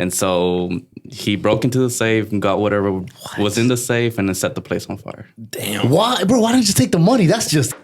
And so he broke into the safe and got whatever was in the safe and then set the place on fire. Damn. Why, bro? Why didn't you take the money? That's just.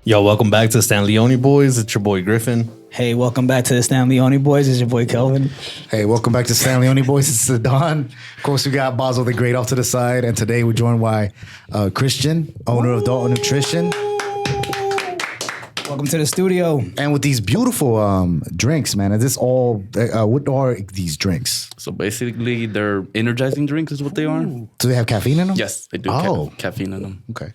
Yo, welcome back to the Stan Leone Boys. It's your boy Griffin. Hey, welcome back to the Stan Leone Boys. It's your boy Kelvin. Hey, welcome back to Stan Leone Boys. It's the Don. Of course, we got Basil the Great off to the side. And today we're joined by Christian, owner of Dalton Nutrition. Welcome to the studio. And with these beautiful drinks, man. Is this all, what are these drinks? So basically, they're energizing drinks is what they are. Do they have caffeine in them? Yes, they do. Caffeine in them. Okay.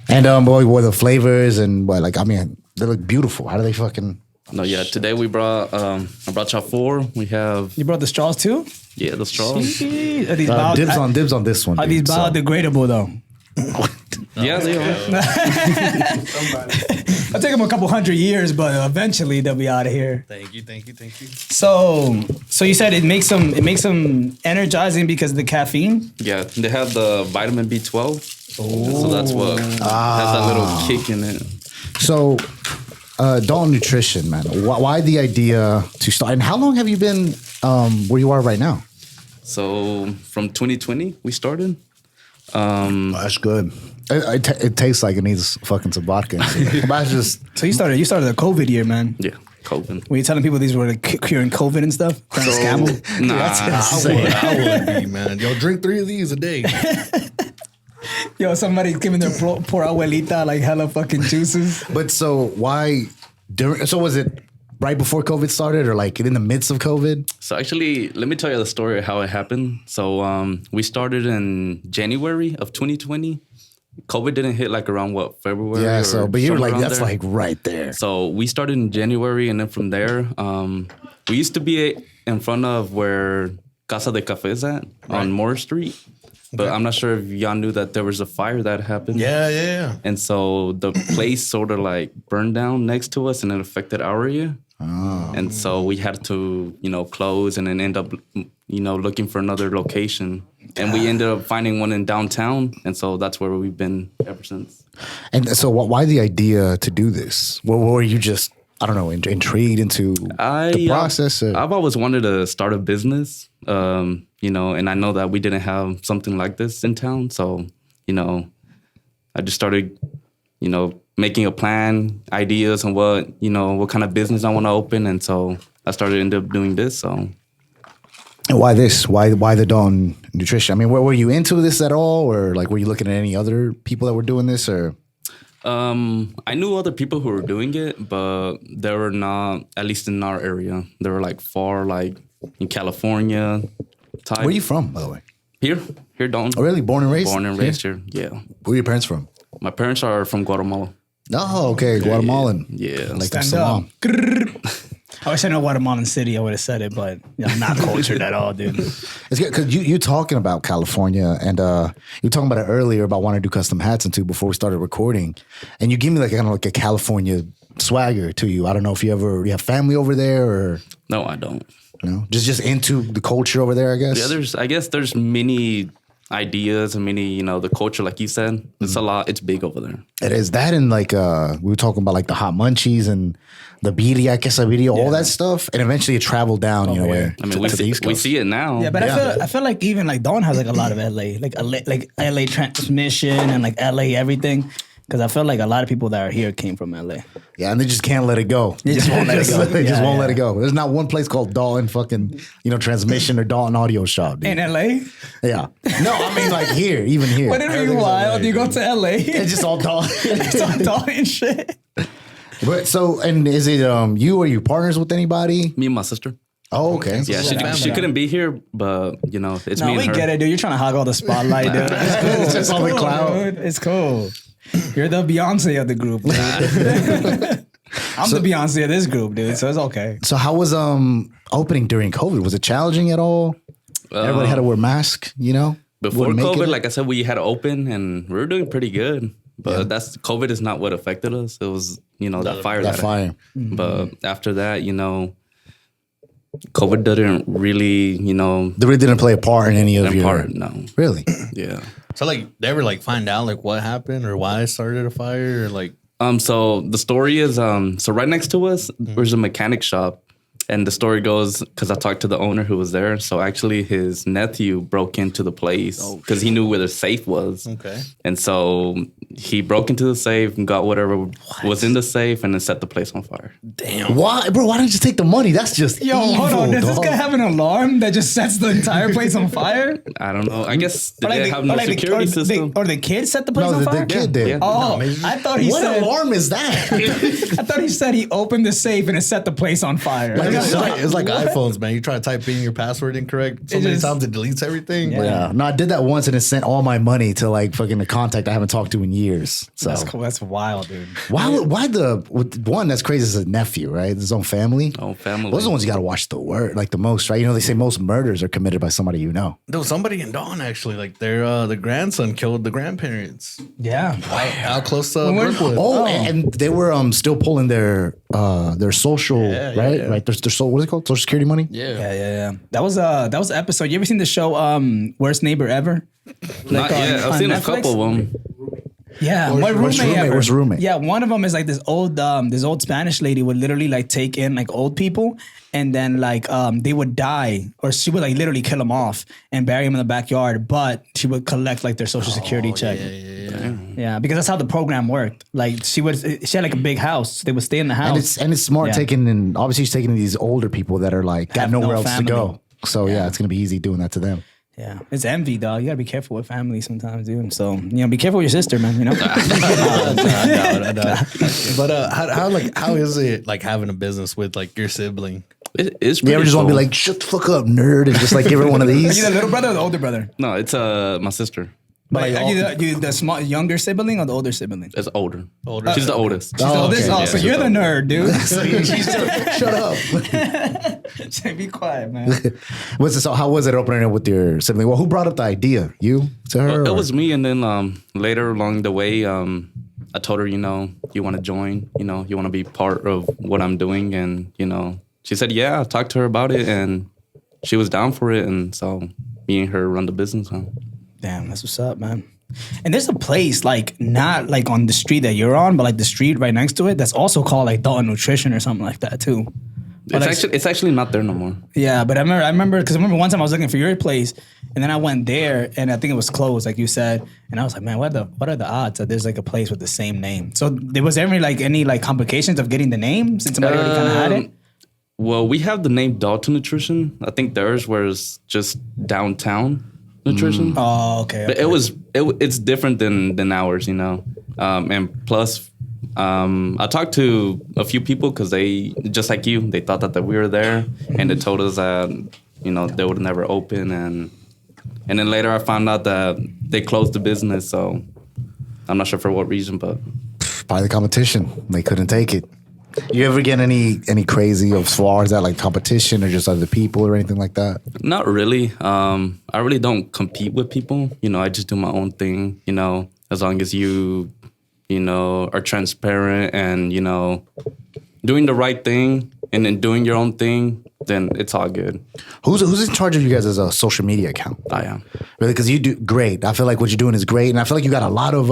And boy, what are the flavors and what? Like, I mean, they look beautiful. How do they fucking? No, yeah. Today we brought I brought y'all 4. We have You brought the straws too? the straws. Jeez. Are these Dibs on this one. Are dude, these biodegradable though? Yeah, they are. It'll take them a couple hundred years, but eventually they'll be out of here. Thank you. So you said it makes them energizing because of the caffeine? Yeah, they have the vitamin B12. So that's what has that little kick in it. So, Dalton Nutrition, man. Why the idea to start? And how long have you been where you are right now? So from 2020 we started. That's good. It tastes like it needs fucking some vodka. So you started the COVID year, man. Yeah, COVID. Were you telling people these were like curing COVID and stuff? Trying to scam them? Nah, I would be, man. Yo, drink 3 of these a day. Yo, somebody's giving their poor abuelita like hella fucking juices. But so why? So was it right before COVID started, or like in the midst of COVID? So actually, let me tell you the story of how it happened. So we started in January of 2020. COVID didn't hit like around February? Yeah. So, but you're like that's there. like right there. So we started in January, and then from there, we used to be in front of where Casa de Café is at on Moore Street. But I'm not sure if y'all knew that there was a fire that happened. Yeah. And so the place sort of like burned down next to us and it affected our area. Oh. And so we had to, close and then end up, looking for another location. And we ended up finding one in downtown. And so that's where we've been ever since. And so why the idea to do this? What were you just, I don't know, intrigued into the process? I've always wanted to start a business, and I know that we didn't have something like this in town. So, I just started, making a plan, ideas on what kind of business I want to open. And so I ended up doing this. So. And why this? Why the Dalton Nutrition? I mean, were you into this at all? Or like, were you looking at any other people that were doing this or? I knew other people who were doing it, but they were not, at least in our area. They were like far, like in California. Where are you from, by the way? Here, Dalton. Oh, really? Born and raised? Born and raised here, yeah. Where are your parents from? My parents are from Guatemala. Oh, okay. Guatemalan. Yeah. Like Stand up. I wish I knew Guatemalan City. I would have said it, but I'm not cultured at all, dude. It's good because you talking about California and you were talking about it earlier about wanting to do custom hats and too before we started recording, and you give me like kind of like a California swagger to you. I don't know if you have family over there or No, I don't. No, just into the culture over there. I guess. Yeah, there's many ideas and many, the culture, like you said, it's a lot. It's big over there. It is that, and like we were talking about like the hot munchies and the birria, quesadilla, all that stuff, and eventually it traveled down. I mean, we see it now. Yeah, but I feel like even like Dawn has like a lot of LA, like LA transmission and like LA everything. Because I feel like a lot of people that are here came from LA. Yeah, and they just can't let it go. They just won't let it go. They just won't let it go. There's not one place called Dalton fucking, transmission or Dalton Audio Shop, dude. In LA? Yeah. No, I mean like here, even here. Whenever you're wild, you go to LA. It's just all Dalton. It's all Dalton and shit. But so, and is it you or you partners with anybody? Me and my sister. Oh, okay. Yeah, she couldn't be here, but it's me and her. No, we get it, dude. You're trying to hog all the spotlight, dude. It's cool. It's just all the clout. Dude. It's cool. You're the Beyonce of the group, dude. I'm the Beyonce of this group, dude, so it's okay. So how was opening during COVID? Was it challenging at all? Everybody had to wear masks, Before COVID, like I said, we had to open and we were doing pretty good. But that's COVID is not what affected us. It was, that fire. That fire. But after that, COVID didn't really, They really didn't play a part in any of your... No. Really? Yeah. So like, they ever like find out like what happened or why it started a fire or like? So the story is, so right next to us, there's a mechanic shop. And the story goes, because I talked to the owner who was there. So actually his nephew broke into the place because he knew where the safe was. Okay. And so he broke into the safe and got whatever was in the safe and then set the place on fire. Damn. Why? Bro, why didn't you take the money? That's just Yo, evil, hold on. Does this dog. guy have an alarm that just sets the entire place on fire? I don't know. I guess they Or didn't have no security system. Or the kid set the place No, on the fire? kid did. Yeah. Oh, I thought he What said. alarm is that? I thought he said he opened the safe and it set the place on fire. Like, Like, it's like what? iPhones, man. You try to type in your password incorrect so many just- times it deletes everything. Yeah. Yeah. No, I did that once and it sent all my money to like fucking a contact I haven't talked to in years. So That's cool. That's wild, dude. why the one that's crazy is a nephew, right? His own family. Oh, family. Those are the ones you got to watch the word like the most, right? They say most murders are committed by somebody you know. There was somebody in Dawn actually, like their the grandson killed the grandparents. Yeah. Out close to When- Brookwood. Oh, and they were still pulling their social right, yeah. right. Their what is it called? Social security money. Yeah. That was an episode. You ever seen the show Worst Neighbor Ever? Not yet. I've on seen a Netflix? couple of them. Yeah, Worst roommate? Worst roommate? Yeah, one of them is like this old Spanish lady would literally like take in like old people, and then like they would die, or she would like literally kill them off and bury them in the backyard. But she would collect like their social security check. Yeah, because that's how the program worked. Like she had like a big house. So they would stay in the house. And it's smart Yeah. taking in. Obviously, she's taking in these older people that are like got Have no nowhere else family. to go. So yeah, it's gonna be easy doing that to them. Yeah, it's envy, dog. You gotta be careful with family sometimes, dude. So be careful with your sister, man. You know. I know. But how is it like having a business with like your sibling? It's You pretty ever just want to cool. be like, shut the fuck up, nerd, and just like give her one of Are these? you the little brother or the older brother? No, it's my sister. Like, are you the small younger sibling or the older sibling? It's older. Older. She's the oldest. She's the oldest? okay. Oh, so Yeah, you're the she's nerd, dude. Shut up. Say, be quiet, man. So how was it opening up with your sibling? Well, who brought up the idea? You to her? It or- was me, and then later along the way, I told her, you want to join, you want to be part of what I'm doing, and she said, yeah. I talked to her about it, and she was down for it, and so me and her run the business now. Damn, that's what's up, man. And there's a place like not like on the street that you're on, but like the street right next to it that's also called like Dalton Nutrition or something like that too. But It's actually not there no more. Yeah, but I remember because one time I was looking for your place, and then I went there, and I think it was closed, like you said, and I was like, man, what are the odds that there's like a place with the same name? So there was ever like any like complications of getting the name since somebody already kind of had it? Well, we have the name Dalton Nutrition. I think theirs was just downtown nutrition. Oh, okay. But it's different than ours, and plus, I talked to a few people because they, just like you, they thought that we were there, and they told us that they would never open, and then later I found out that they closed the business. So I'm not sure for what reason, but Probably the competition. They couldn't take it. You ever get any crazy as far as that, like competition or just other people or anything like that? not really. I really don't compete with people. I just do my own thing. As long as you are transparent and doing the right thing and then doing your own thing, then it's all good. Who's in charge of you guys as a social media account? I am. Really, because you do great. I feel like what you're doing is great, and I feel like you got a lot of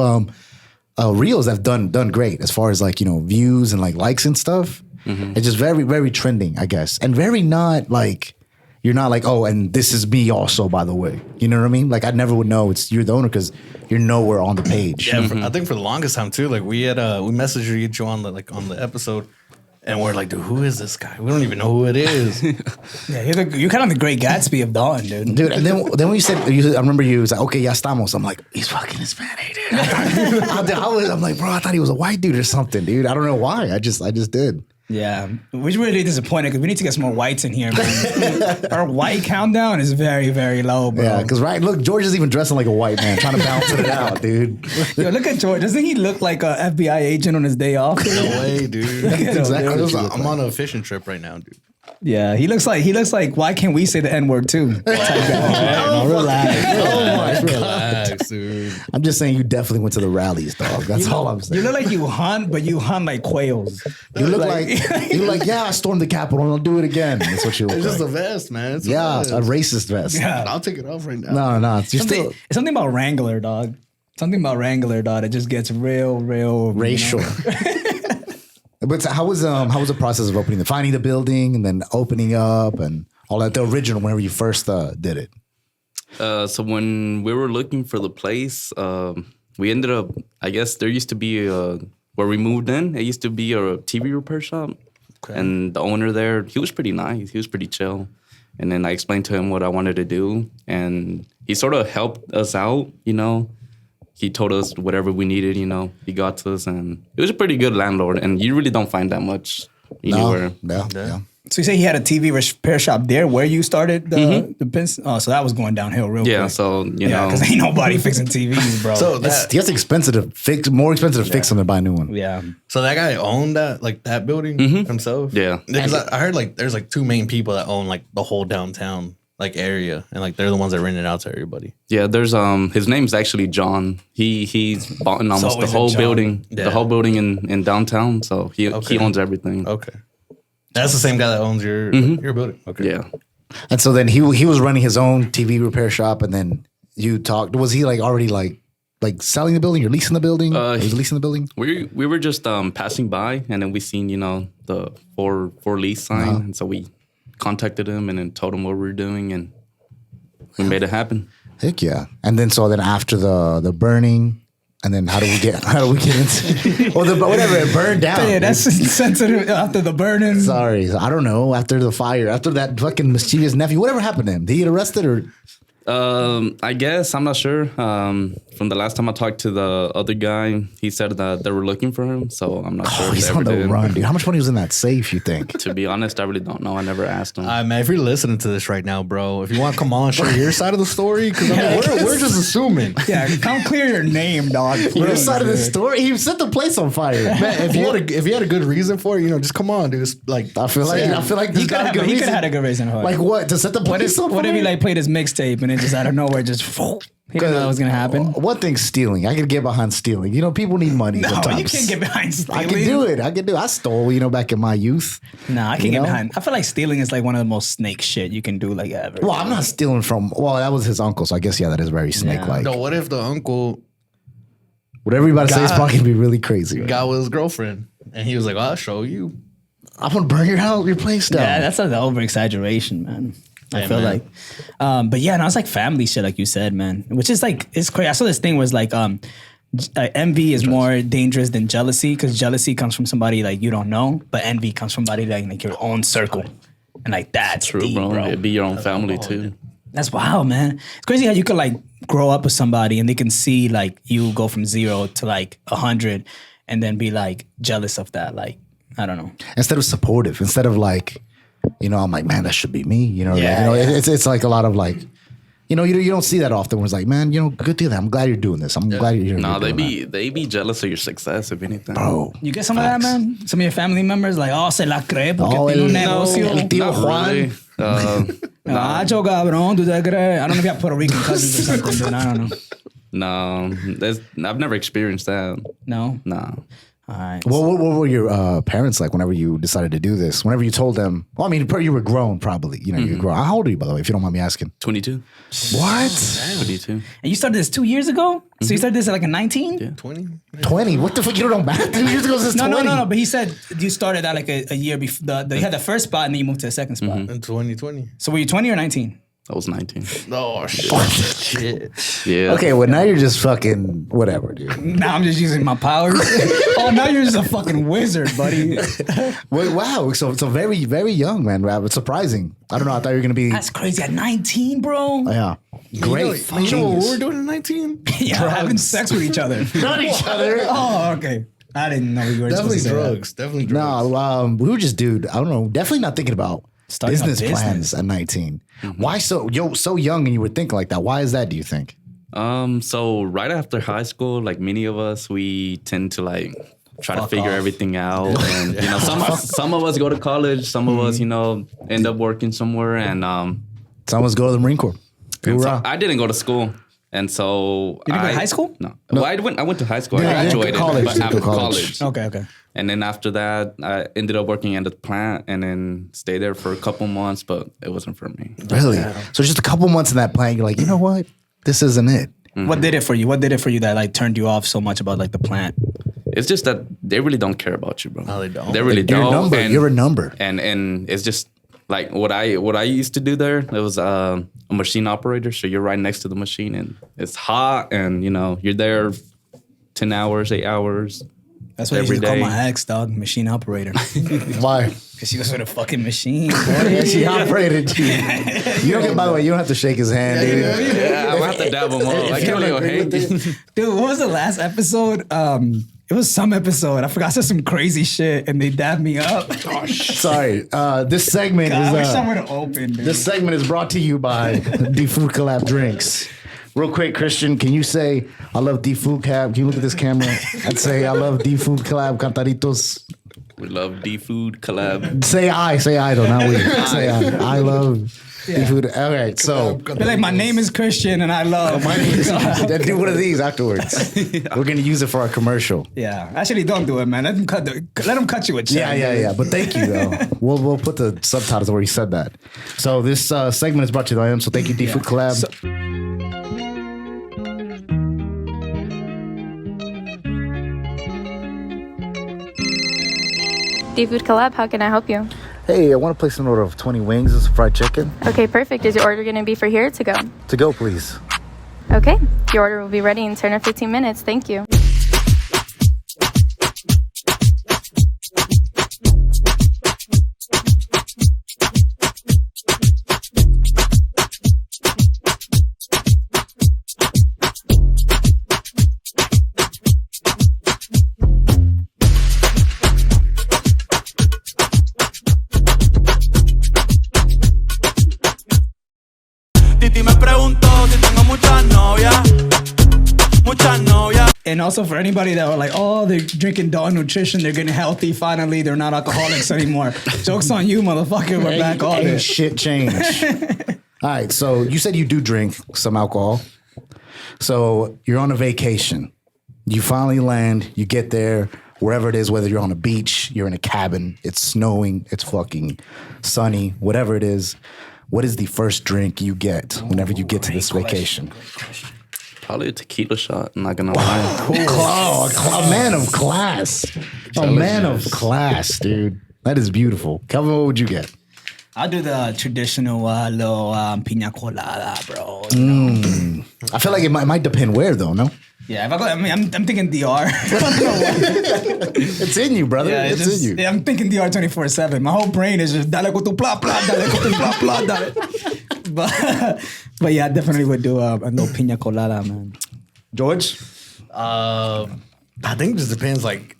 reels that have done great as far as like views and like likes and stuff. Mm-hmm. It's just very very trending, I guess, and very not like you're not like, oh, and this is me also, by the way. You know what I mean? Like I never would know you're the owner because you're nowhere on the page. Yeah, I think for the longest time too, like we messaged you on the episode, and we're like, dude, who is this guy? We don't even know who it is. Yeah, you're kind of the Great Gatsby of Dalton, dude. Dude, and then when you said, I remember you was like, okay, ya estamos. I'm like, he's fucking Hispanic, dude. I'm like, bro, I thought he was a white dude or something, dude. I don't know why. I just did. Yeah, we're really disappointed because we need to get some more whites in here, man. Our white countdown is very, very low, bro. Yeah, because look, George is even dressing like a white man, trying to balance it out, dude. Yo, look at George. Doesn't he look like a FBI agent on his day off? No way, dude. Exactly. I'm on a fishing trip right now, dude. Yeah, he looks like why can't we say the N word too? Type guy. No, relax. Oh my God. Relax, dude. I'm just saying you definitely went to the rallies, dog. That's all I'm saying. You look like you hunt, but you hunt like quails. You look like you're like, yeah, I stormed the Capitol and I'll do it again. That's what you look It's like. just a vest, man. It's Yeah, vest. a racist vest. Yeah. I'll take it off right now. No, it's just Something, still it's something about Wrangler, dog. Something about Wrangler, dog. It just gets real. racial. But how was the process of finding the building and then opening up and all that? The original, whenever you first did it. So when we were looking for the place, we ended up, I guess there used to be where we moved in, it used to be a TV repair shop. Okay. And the owner there, he was pretty nice. He was pretty chill. And then I explained to him what I wanted to do. And he sort of helped us out, you know. He told us whatever we needed, you know. He got to us. And it was a pretty good landlord. And you really don't find that much anywhere. Yeah. So you say he had a TV repair shop there where you started the business? Oh, so that was going downhill real quick. Yeah, so, you know. because ain't nobody fixing TVs, bro. So That's expensive to fix, more expensive to fix them than buy a new one. yeah. So that guy owned that building himself. Yeah. Because I heard like there's like two main people that own like the whole downtown like area, and like they're the ones that rent it out to everybody. Yeah, there's his name's actually John. He's bought almost the always a whole John. building, Yeah. the whole building in downtown. So he owns everything. Okay. That's the same guy that owns your building. Okay. Yeah. And so then he was running his own TV repair shop, and then you talked. Was he like already like selling the building? You're leasing the building? He was leasing the building? We were just passing by, and then we seen the for lease sign, and so we contacted him and then told him what we were doing, and we made it happen. Heck yeah! And then after the burning, and then how do we get into? Well, whatever, it burned down. Yeah, that's sensitive after the burning. Sorry, I don't know. After the fire, after that fucking mischievous nephew, whatever happened to him? Did he get arrested or? I guess I'm not sure. From the last time I talked to the other guy, he said that they were looking for him. So I'm not sure. If He's they on ever the did. run, dude. How much money was in that safe? You think? To be honest, I really don't know. I never asked him. Man, if you're listening to this right now, bro, if you want to come on, share your side of the story, because we're just assuming. Yeah, come clear your name, dog. Your side of the story. He set the place on fire. Man, if you had a good reason for it, just come on, dude. It's like I feel like He this could got a have good he could reason. have had a good reason for it. Like what? To set the place on fire? What if he like played his mixtape and it just out of nowhere just he didn't know that was gonna happen? One thing's stealing. I can get behind stealing. People need money No, sometimes. you can't get behind stealing. I can do it. I stole, back in my youth. No, I can't You get know? behind. I feel like stealing is like one of the most snake shit you can do like ever. Well, I'm not stealing from. Well, that was his uncle, so I guess that is very snake-like. no, what if the uncle Whatever you about to say is God- probably gonna be really crazy. Right? got with his girlfriend and he was like, I'll show you. I'm gonna burn your house, your place down. Yeah, that's like the over exaggeration, man. I Yeah, feel man. like, but yeah, no, it's like family shit, like you said, man. Which is like it's crazy. I saw this thing was like, envy is more dangerous than jealousy because jealousy comes from somebody like you don't know, but envy comes from somebody like your own circle, and like that's True, deep, bro. It'd be your own family too. That's wild, man. It's crazy how you could like grow up with somebody and they can see like you go from 0 to like 100, and then be like jealous of that. Like I don't know. Instead of supportive, instead of like, I'm like, man, that should be me. Yeah, It's like a lot of like, you don't see that often. Where it's like, man, good deal. I'm glad you're doing this. I'm glad you're. No, doing they be jealous of your success, if anything. Bro. You get some of that, man? Some of your family members like, se la cree porque Oh, tiene un no, negocio. el tío Not Juan. really. Nacho, cabrón, tú te crees? I don't know if you have Puerto Rican cousins or something, dude. I don't know. No, I've never experienced that. No? No. All right. What were your parents like whenever you decided to do this? Whenever you told them, well, I mean, you were grown probably. You were grown. How old are you, by the way, if you don't mind me asking? 22. What? 22. And you started this 2 years ago? So you started this at like a 19? Yeah. 20? 20? What the fuck? You don't know math? 2 years ago since No, 20? no. But he said you started at like a year before. You had the first spot and then you moved to the second spot. In 2020. So were you 20 or 19? I was 19. Oh, shit. Yeah. Okay, well, now you're just fucking whatever, dude. Now I'm just using my powers. Oh, now you're just a fucking wizard, buddy. Well, wow. So very, very young, man. It's surprising. I don't know. I thought you were going to be. That's crazy. At 19, bro. Yeah. Great. You know what we were doing at 19? Yeah, having sex with each other. Not each other. Oh, okay. I didn't know you were Definitely supposed to say that. drugs. Definitely drugs. No, we were just, dude, I don't know. Definitely not thinking about Starting a business business. plans at 19. Why so young and you were thinking like that? Why is that, do you think? So right after high school, like many of us, we tend to like try to Fuck figure off. everything out. And you know, some of us go to college, some of us, you know, end up working somewhere. And Some of us go to the Marine Corps. and so Hoorah. I didn't go to school, and so You didn't go to high school? No, well, I went to high school. Yeah, I graduated, college, but you after go college. college. Okay. And then after that, I ended up working at the plant, and then stayed there for a couple months, but it wasn't for me. Really? So just a couple months in that plant, you're like, you know what? This isn't it. What did it for you? What did it for you that like turned you off so much about like the plant? It's just that they really don't care about you, bro. No, they don't. They really You're a don't. number. And, You're a number. And it's just like what I used to do there. It was a machine operator, so you're right next to the machine, and it's hot, and you know you're there 10 hours, 8 hours. That's what I every used to call day. my ex, dog, machine operator. Why? Because she was with a fucking machine. Yeah, she operated you. You don't get, by the way, you don't have to shake his hand, dude. Yeah, I'm gonna have to dab them all. I If you can't don't really agree with hate. it. Dude, what was the last episode? It was some episode. I forgot I said some crazy shit and they dabbed me up. Oh, shit. Sorry. This segment I wish is I would have opened, dude. this segment is brought to you by D Food Collab Drinks. Real quick, Christian, can you say I love D Food Collab? Can you look at this camera and say I love D Food Collab Cantaritos? We love D Food collab. Say I though, not we. Say I love D Food. All right, so Be like, my name is Christian and I love. then do one of these afterwards. We're gonna use it for our commercial. Yeah, actually, don't do it, man. Let them cut you a check. Yeah. But thank you though. We'll put the subtitles where he said that. So this segment is brought to you by him. So thank you, D Food Collab. Seafood Collab, how can I help you? Hey, I want to place an order of 20 wings and some fried chicken. Okay, perfect. Is your order going to be for here or to go? To go, please. Okay, your order will be ready in 10 or 15 minutes. Thank you. Titi me preguntó si tengo muchas novias. Muchas novias. And also for anybody that were like, oh, they're drinking Dalton Nutrition, they're getting healthy. Finally, they're not alcoholics anymore. Joke's on you, motherfucker. We're back on Ain't it. shit change. All right, so you said you do drink some alcohol. So you're on a vacation. You finally land. You get there, wherever it is, whether you're on a beach, you're in a cabin, it's snowing, it's fucking sunny, whatever it is. What is the first drink you get whenever you get to this vacation? Probably a tequila shot. I'm not gonna lie. A man of class. A man of class, dude. That is beautiful. Kelvin, what would you get? I'll do the traditional little pina colada, bro. I feel like it might depend where, though, no? Yeah, if I go, I mean, I'm thinking DR. It's in you, brother. It's in you. Yeah, I'm thinking DR 24/7. My whole brain is just dale con tu blah blah, dale con tu blah blah, dale. But yeah, I definitely would do a little pina colada, man. George? I think it just depends, like,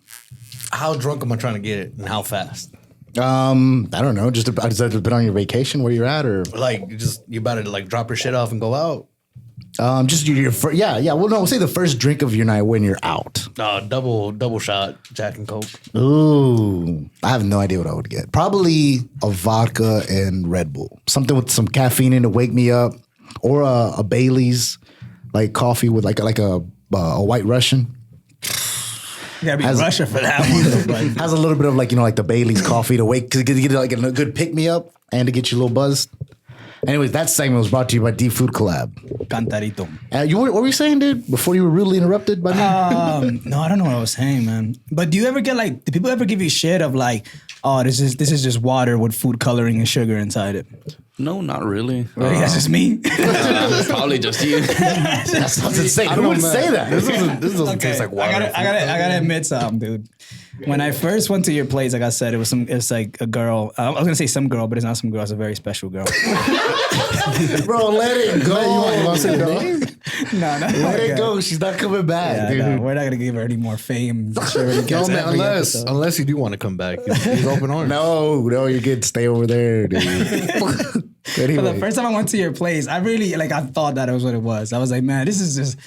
how drunk am I trying to get it and how fast? I don't know. Does that depend on your vacation, where you're at, or Like, you about to, like, drop your shit off and go out? just your first? Yeah. Well, no. Say the first drink of your night when you're out. Double shot Jack and Coke. Ooh, I have no idea what I would get. Probably a vodka and Red Bull, something with some caffeine in to wake me up, or a Bailey's, like coffee with like a White Russian. You gotta be Russia for that one. But Has a little bit of like the Bailey's coffee to wake to get like a good pick me up and to get you a little buzzed. Anyways, that segment was brought to you by D Food Collab. cantarito. What were you saying, dude? Before you were rudely interrupted by me? No, I don't know what I was saying, man. But do you ever get like, do people ever give you shit of like, oh, this is just water with food coloring and sugar inside it? No, not really. Really? That's just me. Probably just you. That sounds insane. Who would say that? This doesn't taste like water. I gotta admit something, dude. When I first went to your place, like I said, it's like a girl. I was gonna say some girl, but it's not some girl. It's a very special girl. Bro, let it go. You want to say no? No, Let it go. She's not coming back, Yeah, dude. no, we're not gonna give her any more fame. She already gets No, man, every episode. unless you do want to come back. He's open arms. No, you're good. Stay over there, dude. But the Anyway. first time I went to your place, I really I thought that was what it was. I was like, man, this is just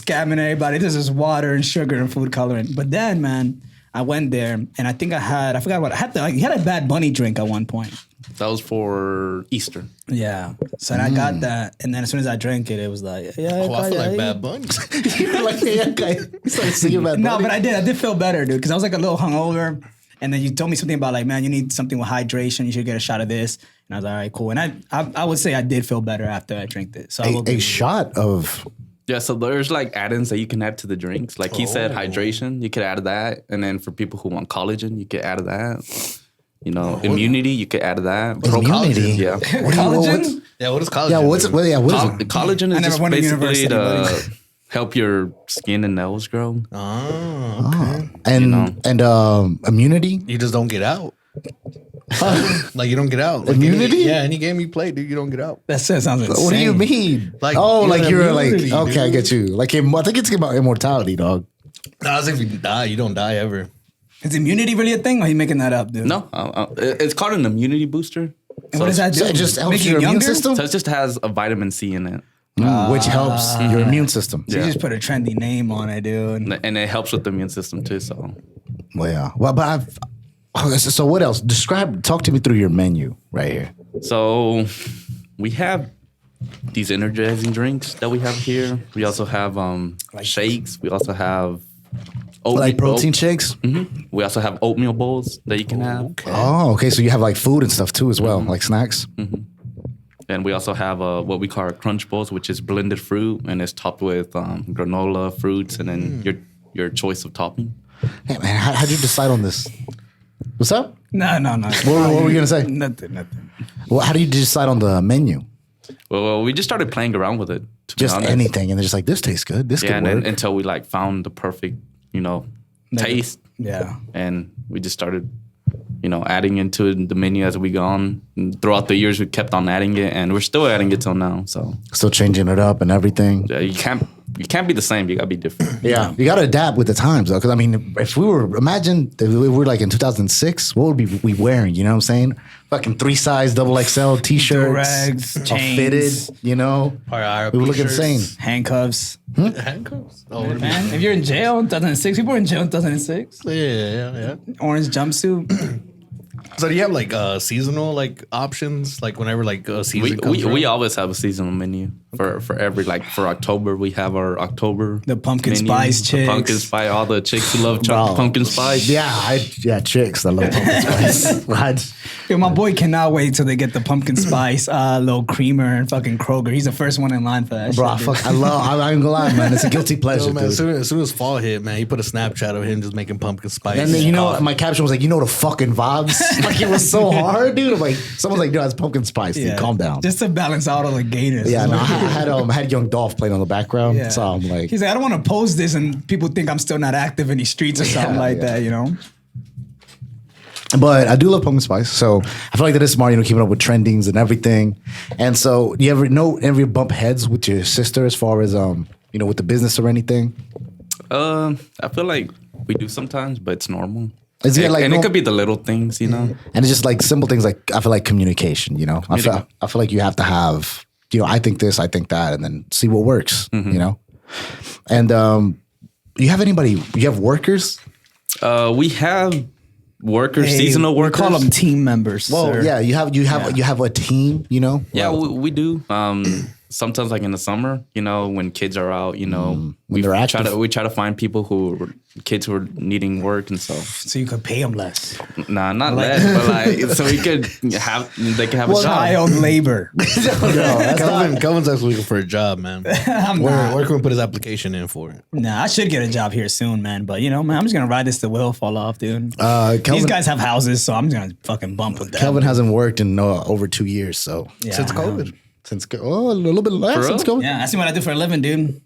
scamming everybody. This is water and sugar and food coloring. But then, man, I went there and I think I forgot what I had. You had a Bad Bunny drink at one point. That was for Easter. Yeah. So I got that, and then as soon as I drank it, it was like, yeah. Oh, I feel like Bad Bunny. You're like, yeah, okay. You started singing Bad Bunny. No, but I did feel better, dude, because I was like a little hungover. And then you told me something about like, man, you need something with hydration. You should get a shot of this. And I was like, all right, cool. And I would say I did feel better after I drank this. So A shot of... Yeah, so there's like add-ins that you can add to the drinks. Like he said, hydration, you could add that. And then for people who want collagen, you could add that. You know, immunity, you could add that. Immunity? Yeah. Collagen? Yeah, what is collagen? Yeah, what is it? Collagen is I never just went to basically university, to help your skin and nails grow. Oh, okay. And immunity? You just don't get out. Like you don't get out. Like Immunity? Any game you play, dude, you don't get out. That sounds insane. What do you mean? Like, you're like, immunity, okay, I dude. get you. Like, I think it's about immortality, dog. Nah, it's if you die, you don't die ever. Is immunity really a thing, or are you making that up, dude? No, it's called an immunity booster. And what does that do? So it just helps Make you your immune younger? system, So it just has a vitamin C in it. which helps your immune system. You just put a trendy name on it, dude. And it helps with the immune system too. So Well, yeah. Well, but so what else? Talk to me through your menu right here. So we have these energizing drinks that we have here. We also have shakes. We also have Like protein shakes? We also have oatmeal bowls that you can have. Oh, okay. So you have like food and stuff too as well, like snacks? And we also have what we call our crunch bowls, which is blended fruit and it's topped with granola, fruits, and then your choice of topping. Hey, man, how'd you decide on this? What's up? No. What were you going to say? Nothing. Well, how did you decide on the menu? Well, we just started playing around with it. To Just be honest. anything. And they're just like, this tastes good. This Yeah, could and work. then, until we like found the perfect, taste. Yeah. And we just started, adding into the menu as we go on. And throughout the years, we kept on adding it, and we're still adding it till now. So Still changing it up and everything. yeah, you can't be the same. You gotta be different. Yeah. You got to adapt with the times, though. Because, I mean, imagine if we were like in 2006, what would we wearing? You know what I'm saying? Fucking 3-size double XL t-shirts. Do-rags, all chains. fitted, we would look insane. Handcuffs. Handcuffs. Oh, Man, if you're in jail in 2006, people were in jail in 2006. yeah. Orange jumpsuit. So do you have like seasonal like options? Like whenever like a season comes We around? always have a seasonal menu for every for October. We have our October The pumpkin menu, spice the chicks. pumpkin spice. All the chicks who love Bro. pumpkin spice. Yeah, chicks that love pumpkin spice. Right? Yo, my boy cannot wait till they get the pumpkin spice little creamer and fucking Kroger. He's the first one in line for that Bro, shit. dude. I ain't gonna lie, man. It's a guilty pleasure, Yo, man, dude. as soon as fall hit, man, he put a Snapchat of him just making pumpkin spice. And then my caption was like, the fucking vibes. Like it was so hard, dude. I'm like, someone's like, dude, that's pumpkin spice. Dude, calm down. Just to balance out all the gayness. Yeah, no, I had Young Dolph playing on the background, Yeah. so I'm like, He's like, I don't want to post this and people think I'm still not active in these streets or something like that, but I do love pumpkin spice, so I feel like that is smart, keeping up with trendings and everything. And so, do you ever bump heads with your sister as far as with the business or anything? I feel like we do sometimes, but it's normal. Is it It could be the little things, And it's just like simple things like I feel like communication, I feel like you have to have, I think this, I think that, and then see what works, And you have workers? We have workers, seasonal we workers. call them team members. Well, sir. yeah, you have a team, Yeah, we do. Sometimes, like in the summer, when kids are out, we they're active. try to find people kids who are needing work and stuff. So you could pay them less. Nah, not less, but like so they can have a job. Child labor. Kelvin's actually looking for a job, man. Where can we put his application in for it? Nah, I should get a job here soon, man. But man, I'm just gonna ride this till wheel fall off, dude. These Kelvin, guys have houses, so I'm just gonna fucking bump with them. Kelvin hasn't worked in over 2 years, so Yeah, Since I know. COVID. a little bit less For since real? COVID. Yeah, I see what I do for a living, dude.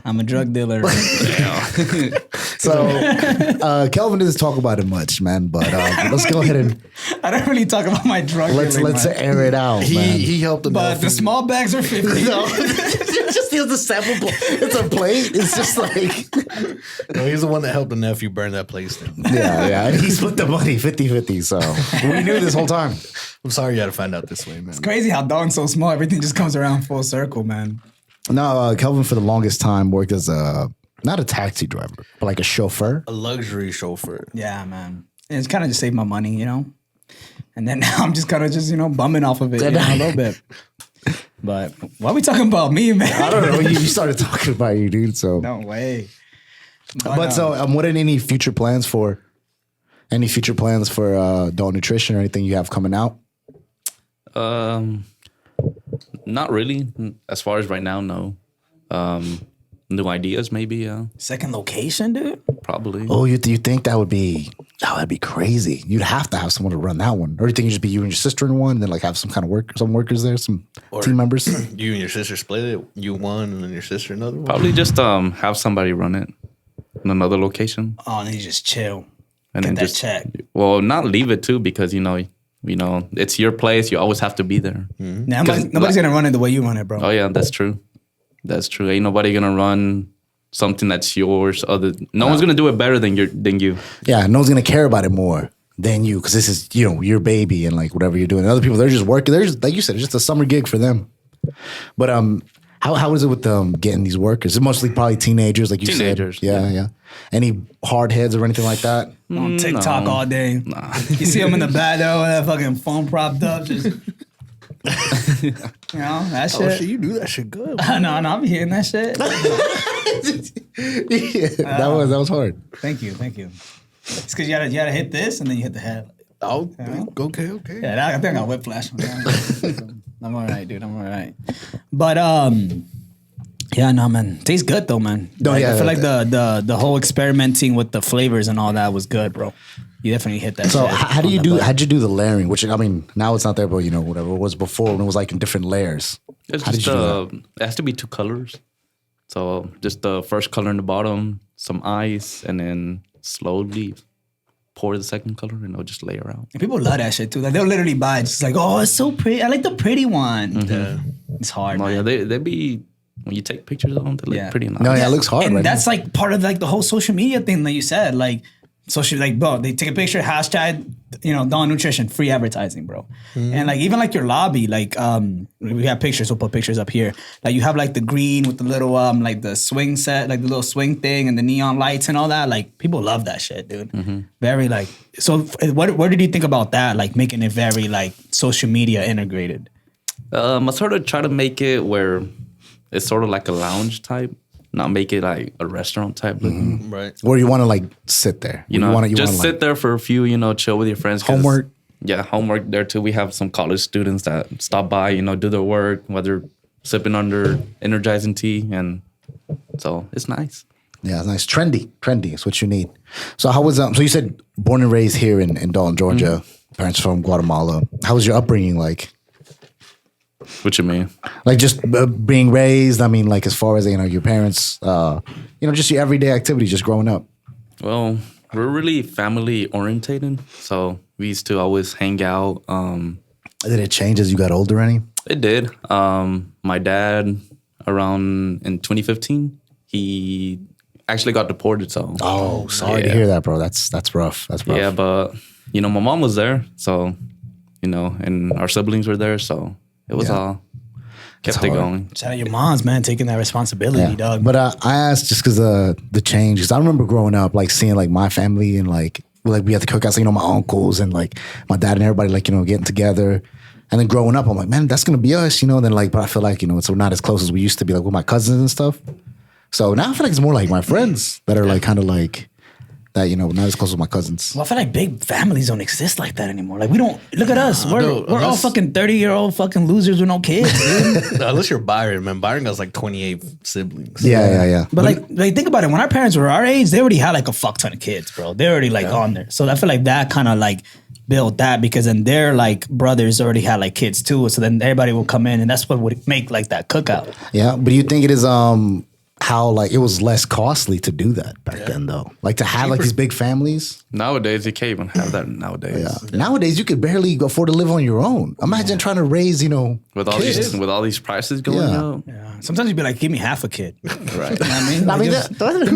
I'm a drug dealer. So Kelvin doesn't talk about it much, man. But let's go ahead and I don't really talk about my drug dealing. let's man. air it out, man. He helped him. But the small bags are 50. Just the sample. It's a plate. It's just like No, he's the one that helped the nephew burn that place down. yeah. And he split the money 50-50. So we knew this whole time. I'm sorry you had to find out this way, man. It's crazy how Dalton's so small. Everything just comes around full circle, man. No, Kelvin for the longest time worked as not a taxi driver, but like a chauffeur. A luxury chauffeur. Yeah, man. And it's kind of just saved my money, you know? And then now I'm just kind of just, bumming off of it a little bit. But why are we talking about me, man? I don't know. You started talking about you, dude. So No way. But what are any future plans for Dalton Nutrition or anything you have coming out? Not really. As far as right now, no. New ideas, maybe. Yeah, Second location, dude? probably. Oh, you think that'd be crazy. You'd have to have someone to run that one. Or you think it'd just be you and your sister in one and then like have some kind of some workers there, some team members? You and your sister split it. You one and then your sister another one. Probably just have somebody run it in another location, Oh, and then you just chill. and Get then that just check. well, not leave it too, because it's your place. You always have to be there. Now, nobody's going to run it the way you run it, bro. Oh yeah, that's true. That's true. Ain't nobody gonna run something that's yours. No one's gonna do it better than you. Yeah, no one's gonna care about it more than you because this is your baby and like whatever you're doing. And other people, they're just working. They're just like you said, it's just a summer gig for them. But how is it with getting these workers? Is it mostly probably teenagers, like you Teenagers, said? Yeah. Any hard heads or anything like that? On TikTok No. all day. You see them in the back there with that fucking phone propped up. Just, that shit. Oh shit, you do that shit good. No, I'll be hearing that shit. Yeah, that was hard. Thank you. It's because you gotta hit this and then you hit the head. Oh, okay. Yeah, I think I got whiplash. I'm all right, dude. I'm all right. But yeah, no, man. Tastes good though, man. No, Like, yeah, I feel like the whole experimenting with the flavors and all that was good, bro. You definitely hit that. So shit how'd on you the do the layering? Which I mean, now it's not there, but whatever it was before when it was like in different layers. It's How did just you do that? it has to be 2 colors. So just the first color in the bottom, some ice, and then slowly pour the second color, and it'll just layer out. And people love that shit too. Like they'll literally buy it. It's like, oh, it's so pretty. I like the pretty one. Yeah. It's hard, Oh man. yeah, they be when you take pictures of them, they look Yeah. pretty nice. No, yeah, it looks hard. And right that's now. like part of like the whole social media thing that you said. Like social, like bro, they take a picture, hashtag, Dalton Nutrition, free advertising, bro. And like even like your lobby, like we have pictures. We'll put pictures up here. Like you have like the green with the little like the swing set, like the little swing thing, and the neon lights and all that. Like people love that shit, dude. Very like. So what did you think about that? Like making it very like social media integrated. I sort of try to make it where it's sort of like a lounge type, not make it like a restaurant type looking. Right. Where you want to like sit there. You wanna, just sit like, there for a few, chill with your friends. 'cause- Homework. Yeah, homework there too. We have some college students that stop by, do their work, whether sipping under energizing tea, and so it's nice. Yeah, it's nice. Trendy is what you need. So how was so you said born and raised here in Dalton, Georgia, parents from Guatemala. How was your upbringing like? What you mean? Like just being raised, I mean like as far as your parents, just your everyday activities just growing up. Well, we're really family orientated, so we used to always hang out. Did it change as you got older, any? It did. My dad, around in 2015, he actually got deported. So Oh, sorry to hear that, bro. That's rough. That's rough. yeah, but my mom was there, so and our siblings were there, so it was all kept it hard. going. Shout out your moms, man, taking that responsibility, dog. But I asked just because the change. Because I remember growing up, like seeing like my family and like we had the cookouts, my uncles and like my dad and everybody like getting together. And then growing up, I'm like, man, that's gonna be us, Then like, but I feel like it's not as close as we used to be, like with my cousins and stuff. So now I feel like it's more like my friends that are like kind of like that, not as close with my cousins. Well, I feel like big families don't exist like that anymore. Like we don't look at us. We're dude, all unless- fucking 30-year-old fucking losers with no kids, dude. Unless you're Byron, man. Byron got like 28 siblings. Yeah. But like think about it. When our parents were our age, they already had like a fuck ton of kids, bro. They're already like on there. So I feel like that kind of like built that because then their like brothers already had like kids too. So then everybody will come in and that's what would make like that cookout. Yeah, but do you think it is how like it was less costly to do that back then, though. Like to have like these big families. Nowadays, you can't even have that nowadays. Yeah. Nowadays, you could barely afford to live on your own. Imagine trying to raise, With all these prices going up. Yeah. Sometimes you'd be like, give me half a kid. Right. You know what I mean?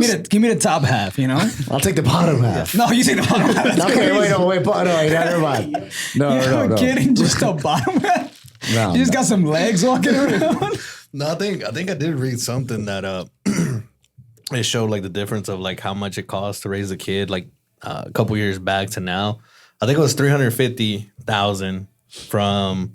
Like, give me the top half, you know? I'll take the bottom half. No, you take the bottom half. That's Okay, crazy. never mind. No, You have a kid and just the bottom half? No, You just got some legs walking around? No, I think I did read something that it showed like the difference of like how much it costs to raise a kid like a couple years back to now. I think it was $350,000 from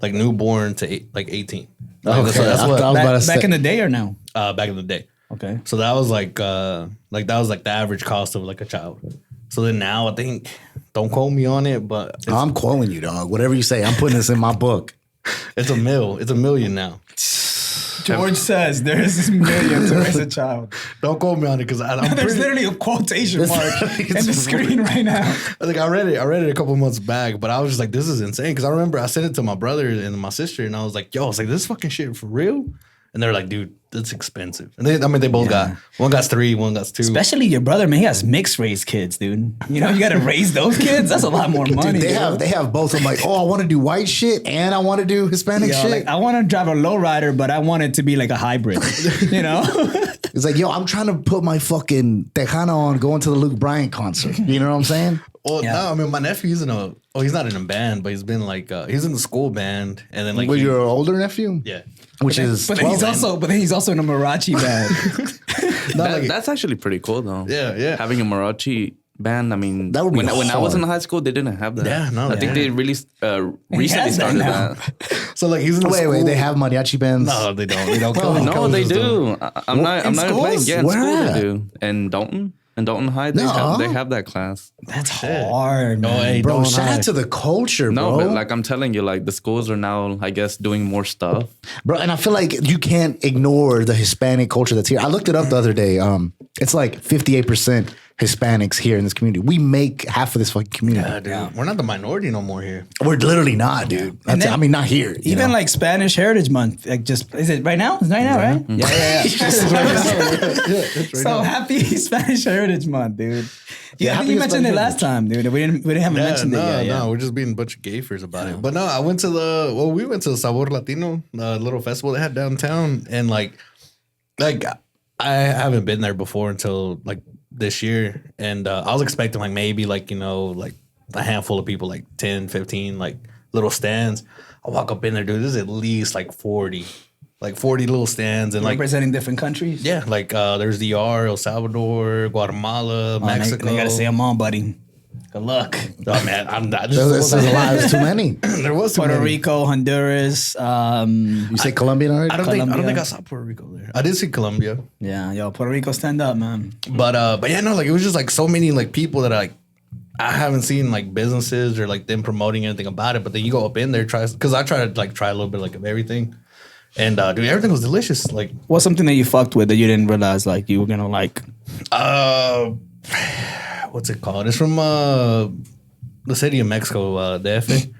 like newborn to 18. Like, Okay, that's I what was about to say. Back in the day or now? back in the day. Okay. So that was like that was like the average cost of like a child. So then now I think, don't quote me on it, but I'm quoting you, dog. Whatever you say, I'm putting this in my book. it's $1 million. It's $1 million now. George says there's this million to raise a child. Don't quote me on it because I'm There's pretty. literally a quotation mark in the screen right now. Like I read it a couple months back, but I was just like, this is insane. Because I remember I sent it to my brother and my sister, and I was like, yo, I was like, this fucking shit for real? And they're like, dude, that's expensive. And they both got, one got 3, one got 2. Especially your brother, man. He has mixed race kids, dude. You know, you got to raise those kids. That's a lot more money. Dude, they have both. I'm like, oh, I want to do white shit and I want to do Hispanic shit. Like, I want to drive a lowrider, but I want it to be like a hybrid. You know? It's like, yo, I'm trying to put my fucking Tejano on going to the Luke Bryan concert. You know what I'm saying? Well, no, I mean, my nephew, he's not in a band, but he's been like, he's in the school band. And then like, With your older nephew? yeah. Which is But then he's also in a Marachi band. That's actually pretty cool, though. Yeah. Having a Marachi band. I mean, That would be when I was hard. in high school, they didn't have that. Yeah, no, I think they really recently has that started now. that. So like, he's in the school. Wait, they have mariachi bands? No, they don't. They don't. No, they do. I'm not even playing. schools? Yeah, in Where school at? they do. And Dalton High, No. they have that class. That's hard, No, man. hey, Bro, don't shout lie. out to the culture, No, bro. but like I'm telling you, like the schools are now, I guess, doing more stuff. Bro, and I feel like you can't ignore the Hispanic culture that's here. I looked it up the other day. It's like 58% Hispanics here in this community. We make half of this fucking community. Yeah, dude. We're not the minority no more here. We're literally not, dude. And then- I mean, not here. you Even know? like Spanish Heritage Month, like just is it right now? It's right now, right? Yeah. So happy Spanish Heritage Month, dude. Yeah, I think you happy mentioned it Hispanic last time, dude. We haven't mentioned no, it yet. no, we're just being a bunch of gayfers about it. But no, we went to the Sabor Latino, little festival they had downtown, and like I haven't been there before until like this year, and I was expecting like maybe like like a handful of people, like 10, 15, like little stands. I walk up in there, dude. There's at least like 40 little stands, and like Representing different countries. yeah, like there's DR, El Salvador, Guatemala, Mexico. You gotta say them all, buddy. Good luck. Oh man, I'm not. This is a lot. There's too many. There was too Puerto many. Rico, Honduras. You say Colombian already? I don't think Colombia. I saw Puerto Rico there. I did see Colombia, Yeah, yo, Puerto Rico, stand up, man. but yeah, no, like it was just like so many like people that I haven't seen like businesses or like them promoting anything about it. But then you go up in there, because I try to like try a little bit like of everything, and dude, everything was delicious. Like What's something that you fucked with that you didn't realize like you were gonna like? What's it called? It's from the city of Mexico, DF.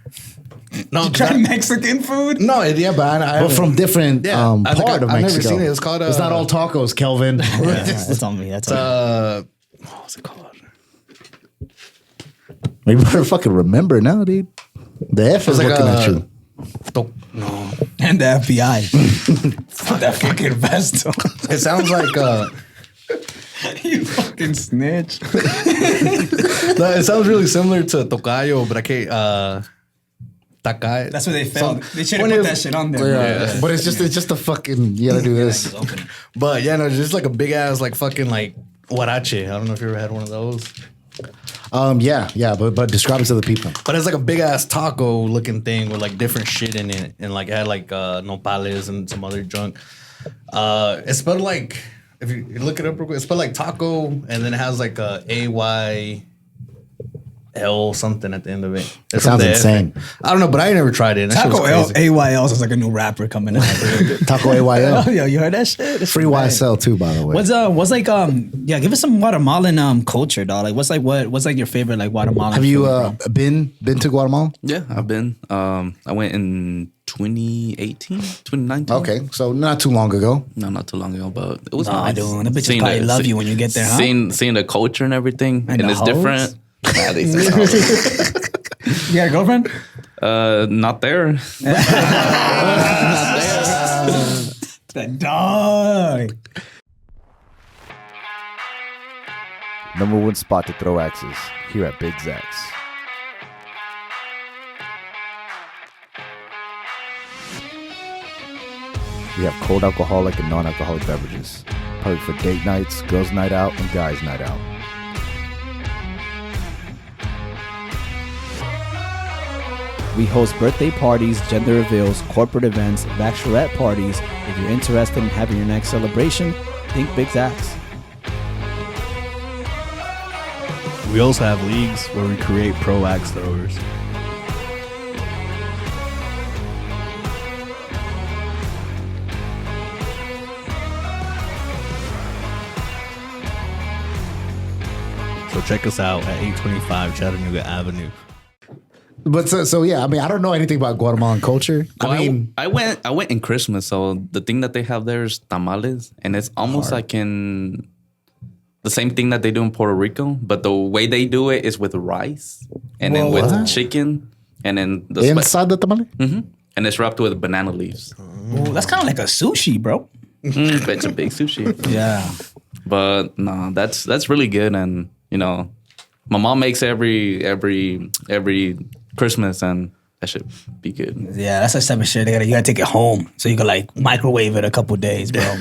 No, Try Mexican food? no, yeah, but I But from different Yeah, I think part of I've never Mexico. seen it. It's called, it's not all tacos, Kelvin. That's on me. That's on me. what's it called? Maybe you better fucking remember now, dude. The F is It's like looking at you. No, And the FBI. That fucking vest. it sounds like You fucking snitch. no, it sounds really similar to tocayo, but I can't. Takai. That's what they felt. They should have put that shit on there. Yeah. But it's just a fucking, you gotta do this. But yeah, no, just like a big ass like fucking like huarache. I don't know if you ever had one of those. Yeah, but describe it to the people. But it's like a big ass taco looking thing with like different shit in it, and like it had like nopales and some other junk. It's spelled like, if you look it up real quick, it's spelled like taco, and then it has like a AYL something at the end of it. It sounds insane. I don't know, but I ain't never tried it. That shit was Taco crazy. AYL sounds like a new rapper coming out. Taco Oh, AYL. yo, you heard that shit? It's Free bad. YSL too, by the way. What's like yeah, give us some Guatemalan culture, dog. Like what's like your favorite like Guatemalan Have you food, bro? been to Guatemala? Yeah, I've been. I went in 2018, 2019. Okay, so not too long ago. No, not too long ago, but it was Nah, nice. dude, the bitches Seeing probably love you when you get there, huh? Seeing the culture and everything, and the it's hoes? different. Nah, they say hoes. You got a girlfriend? Not there. The dog. Number one spot to throw axes here at Big Zach's. We have cold alcoholic and non-alcoholic beverages. Perfect for date nights, girls' night out, and guys' night out. We host birthday parties, gender reveals, corporate events, bachelorette parties. If you're interested in having your next celebration, think Big Zach's. We also have leagues where we create pro axe throwers. So check us out at 825 Chattanooga Avenue. But so yeah, I mean, I don't know anything about Guatemalan culture. Well, I mean, I went in Christmas, so the thing that they have there is tamales, and it's almost like in the same thing that they do in Puerto Rico, but the way they do it is with rice and then with chicken, and then the inside the tamale? and it's wrapped with banana leaves. Ooh, that's kind of like a sushi, bro. It's a big sushi. Yeah. But no, that's really good, and you know, my mom makes every Christmas, and that should be good. Yeah, that's the type of shit. You gotta take it home so you can like microwave it a couple days, bro.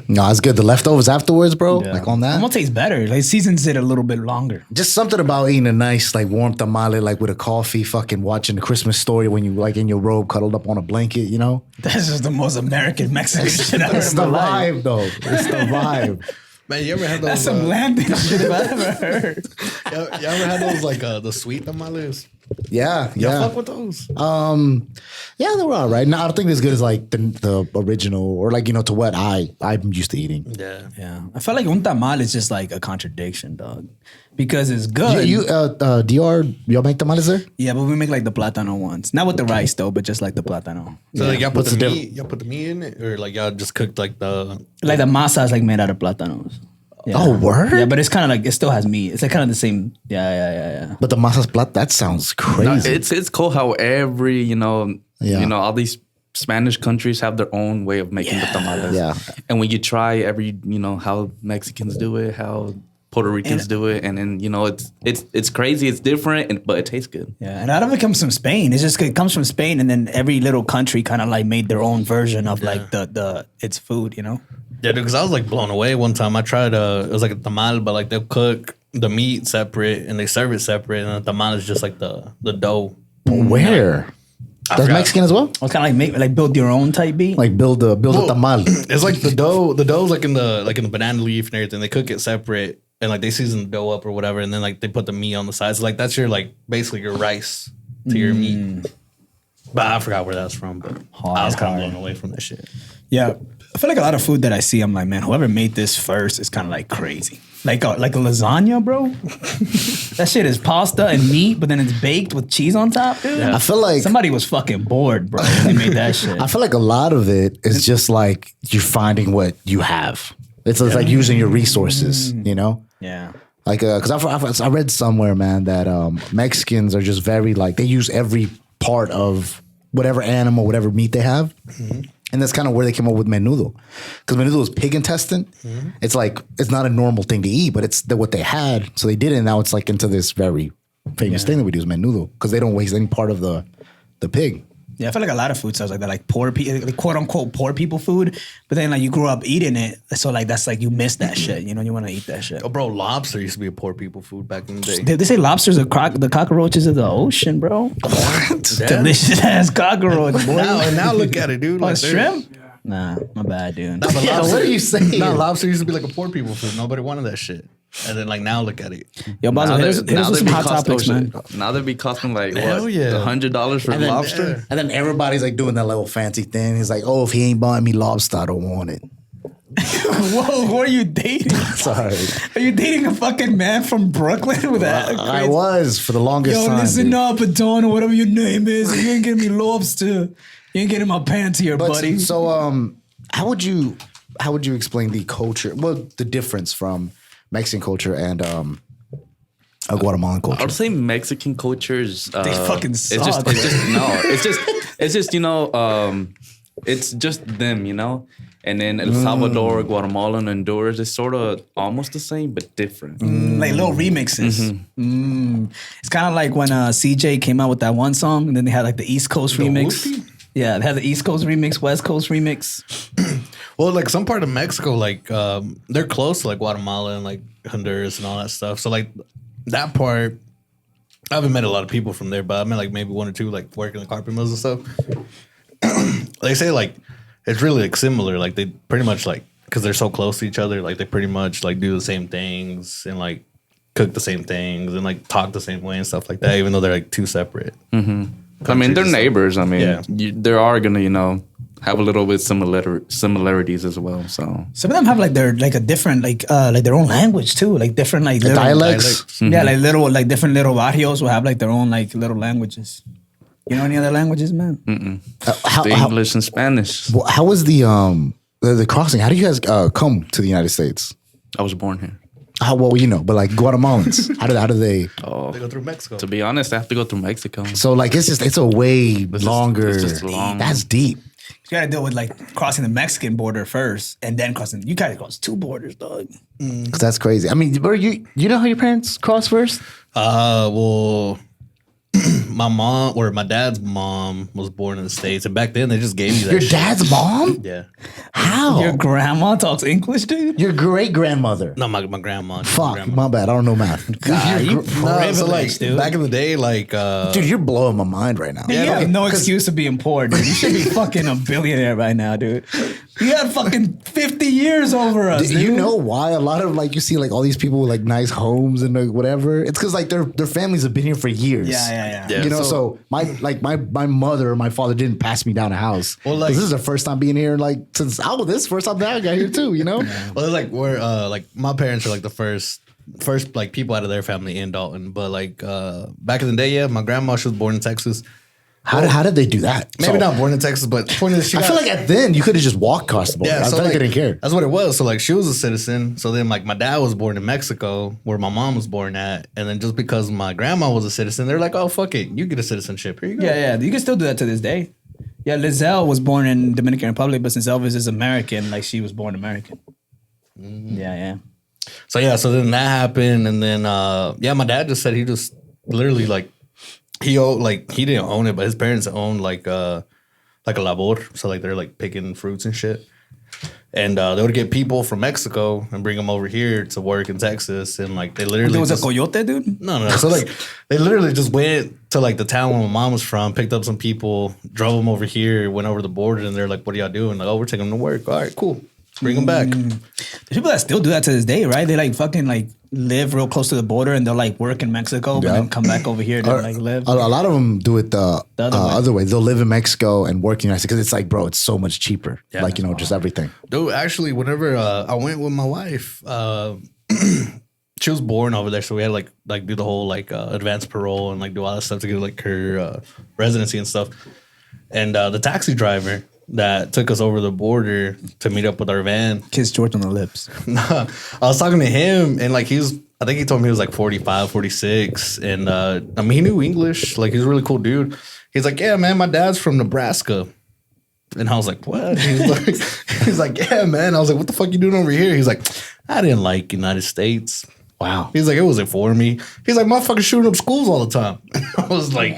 No, it's good. The leftovers afterwards, bro. Like on that. It won't taste better. Like seasons it a little bit longer. Just something about eating a nice, like warm tamale, like with a coffee, fucking watching the Christmas Story when you like in your robe, cuddled up on a blanket, you know? That's just the most American Mexican shit I've It's ever the heard. vibe, though. It's the vibe. Man, you ever had those? That's some landing shit if I ever heard. You ever had those like the sweet tamales? Yeah, Y'all yeah. fuck with those? Yeah, they were all right. No, I don't think it's as good as like the original or like, you know, to what I'm used to eating. Yeah. Yeah. I feel like un tamal is just like a contradiction, dog. Because it's good. Y'all make tamales there? Yeah, but we make like the plátano ones. Not with the rice though, but just like the plátano. So like y'all put What's the the meat, y'all put the meat in it, or like y'all just cooked like the Like the masa is like made out of plátanos. Yeah. Oh, word? Yeah, but it's kind of like, it still has meat. It's like kind of the same. Yeah. But the masas plat, that sounds crazy. No, it's cool how every all these Spanish countries have their own way of making the tamales. Yeah. And when you try how Mexicans do it, how Puerto Ricans do it, and then it's crazy, it's different, but it tastes good. Yeah, and out of it comes from Spain. It comes from Spain, and then every little country kind of like made their own version of like the its food, you know? Yeah, dude, because I was like blown away one time. I tried it was like a tamal, but like they'll cook the meat separate and they serve it separate, and the tamal is just like the dough. Where? That's Mexican as well? It's kind of like build your own type beat. Like build a tamal. It's like the dough's like in the banana leaf and everything. They cook it separate and like they season the dough up or whatever, and then like they put the meat on the side. So like that's your like basically your rice to your meat. But I forgot where that's from. But I was kind of blown away from that shit. Yeah, I feel like a lot of food that I see, I'm like, man, whoever made this first is kind of like crazy. Like a lasagna, bro. That shit is pasta and meat, but then it's baked with cheese on top, dude. I feel like somebody was fucking bored, bro, when they made that shit. I feel like a lot of it is just like you're finding what you have. It's like using your resources, you know? Yeah. Like, because I read somewhere, man, that Mexicans are just very like, they use every part of whatever animal, whatever meat they have. And that's kind of where they came up with menudo. Because menudo is pig intestine. It's like, it's not a normal thing to eat, but it's what they had. So they did it, and now it's like into this very famous thing that we do is menudo. Because they don't waste any part of the pig. Yeah, I feel like a lot of food sounds like that, like poor people, like quote unquote poor people food. But then like you grew up eating it, so like that's like you miss that shit. You know, you want to eat that shit. Oh, bro, lobster used to be a poor people food back in the day. They say lobsters are the cockroaches of the ocean, bro. What? Delicious ass cockroach, boy. Now look at it, dude. Like shrimp? Nah, my bad, dude. Nah, but lobster, what are you saying? Nah, lobster used to be like a poor people food. Nobody wanted that shit. And then like now look at it. Yo, Basil, hit us with some hot topics, man. Now they be costing like Hell what, yeah. $100 for lobster. And then everybody's like doing that little fancy thing. He's like, oh, if he ain't buying me lobster, I don't want it. Whoa, who are you dating? Sorry. Are you dating a fucking man from Brooklyn with that? I was for the longest Yo, time. listen dude. up, Adon, or whatever your name is. You ain't getting me lobster. You ain't getting my pants here, But buddy. so how would you explain the culture? Well, the difference from Mexican culture and Guatemalan I culture. would say Mexican culture is They fucking it's suck. it's just it's just them, and then El Salvador, Guatemala, and Honduras is sort of almost the same but different. Like little remixes. It's kind of like when CJ came out with that one song, and then they had like the East Coast remix. Whoopie? Yeah, they had the East Coast remix, West Coast remix. Well, like some part of Mexico, like they're close to like Guatemala and like Honduras and all that stuff. So like that part, I haven't met a lot of people from there, but I met like maybe one or two like working in the carpet mills and stuff. They say like it's really like similar. Like they pretty much like because they're so close to each other, like they pretty much like do the same things and like cook the same things and like talk the same way and stuff like that, even though they're like two separate. I mean, they're neighbors. I mean, Yeah. they are gonna, have a little bit similarities as well. So Some of them have like their like a different like their own language too, like different like little dialects? Yeah, like little like different little barrios will have like their own like little languages. You know any other languages, man? How, the how, English and Spanish. well, how was the crossing? How do you guys come to the United States? I was born here. How well but like Guatemalans, how do they? They go through Mexico. To be honest, I have to go through Mexico. So like it's a way longer. it's just long. That's deep. You gotta deal with like crossing the Mexican border first, and then crossing. You gotta cross two borders, dog. 'Cause that's crazy. I mean, were you know how your parents crossed first? Well, my mom or my dad's mom was born in the States, and back then they just gave you that. Your shit. dad's mom? Yeah. How? Your grandma talks English, dude. Your great grandmother. No, my grandma. Fuck, grandma. my bad. I don't know math. No, so like dude. back in the day, like Dude, you're blowing my mind right now. You Yeah, have no 'cause- excuse to be poor, dude. You should be fucking a billionaire right now, dude. You had fucking 50 years over us, Do dude. you know why a lot of like you see like all these people with like nice homes and like, whatever? It's because like their families have been here for years. Yeah. Yeah. You know, so- so my mother or my father didn't pass me down a house. Well, 'Cause like- this is the first time being here, like since this is the first time that I got here too. You know, well, like we're like my parents are like the first like people out of their family in Dalton, but like back in the day, yeah, my grandma, she was born in Texas. how did they do that? Maybe So, not born in Texas, but the point is she I feel like at then you could have just walked across the border. I so feel like like, they didn't care. That's what it was. So like she was a citizen. So then like my dad was born in Mexico, where my mom was born at, and then just because my grandma was a citizen, they're like, oh fuck it, you get a citizenship. Here you go. Yeah. You can still do that to this day. Yeah, Lizelle was born in Dominican Republic, but since Elvis is American, like she was born American. Yeah. So yeah, so then that happened, and then my dad just said he just literally like he didn't own it, but his parents owned like a labor, so like they're like picking fruits and shit, and they would get people from Mexico and bring them over here to work in Texas, and like they literally There was just, a coyote, dude. no. So like they literally just went to like the town where my mom was from, picked up some people, drove them over here, went over the border, and they're like, "What are y'all doing?" Like, "Oh, we're taking them to work." All right, cool. Bring them back. There's people that still do that to this day, right? They like fucking like live real close to the border and they'll like work in Mexico, but Yeah. then come back over here to like live. A lot of them do it the other way. They'll live in Mexico and work in the United States because it's like, bro, it's so much cheaper. Yeah. Like, just everything. Dude, actually, whenever I went with my wife, she was born over there, so we had like do the whole like advanced parole and like do all that stuff to get like her residency and stuff. And the taxi driver that took us over the border to meet up with our van, Kiss George on the lips. I was talking to him, and like I think he told me he was like 45, 46, and I mean he knew English, like he's a really cool dude. He's like, yeah, man, my dad's from Nebraska. And I was like, what? He's like, yeah, man. I was like, what the fuck you doing over here? He's like, I didn't like United States. Wow. He's like, it wasn't for me. He's like, motherfuckers shooting up schools all the time. I was like,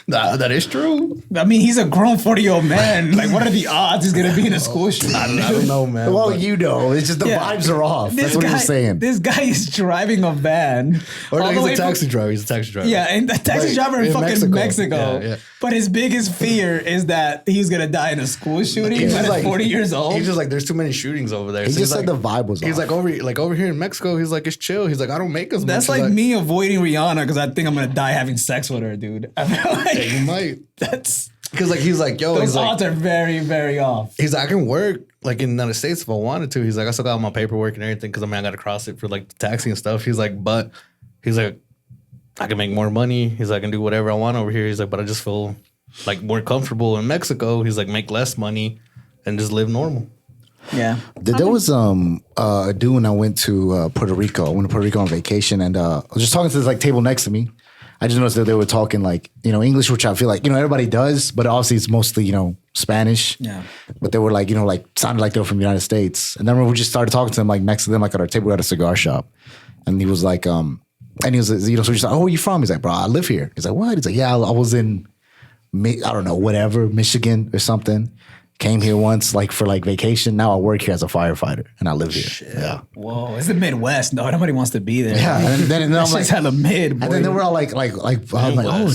nah, that is true. I mean, he's a grown 40-year-old man. Like, what are the odds he's gonna be in a school shooting? I don't know, man. Well, but- it's just the Yeah. vibes are off. That's what you're saying. This guy is driving a van. or all no, the he's way a from- taxi driver. He's a taxi driver. Yeah, and the taxi Like, driver in in fucking Mexico. Mexico. Yeah. But his biggest fear is that he's gonna die in a school shooting He's when just he's 40 years old. He's just like, there's too many shootings over there. He So just he's said like, the vibe was He's off. like over here in Mexico. He's like, it's chill. He's like, I don't make as much. That's He's like me avoiding Rihanna because I think I'm gonna die having sex with her, dude. I feel like Yeah, you might. that's Because like he's like, yo, those he's like, odds are very, very off. he's like, I can work like in the United States if I wanted to. He's like, I still got all my paperwork and everything because I mean I got to cross it for like the taxi and stuff. He's like, I can make more money. He's like, I can do whatever I want over here. He's like, but I just feel like more comfortable in Mexico. He's like, make less money and just live normal. Yeah. There was a dude when I went to Puerto Rico. I went to Puerto Rico on vacation, and I was just talking to this like table next to me. I just noticed that they were talking like, English, which I feel like, everybody does, but obviously it's mostly, Spanish. Yeah. But they were like, like sounded like they were from the United States. And then we just started talking to them like next to them, like at our table at a cigar shop. And he was like, and he was, so he's like, oh, where are you from? He's like, bro, I live here. He's like, what? He's like, yeah, I was in, I don't know, whatever, Michigan or something. Came here once, like for like vacation. Now I work here as a firefighter, and I live here. Shit. Yeah. Whoa, it's the Midwest. No, nobody wants to be there. Yeah. And then I'm That's like, just hella mid. Boy. and then they were all like, I'm like, oh,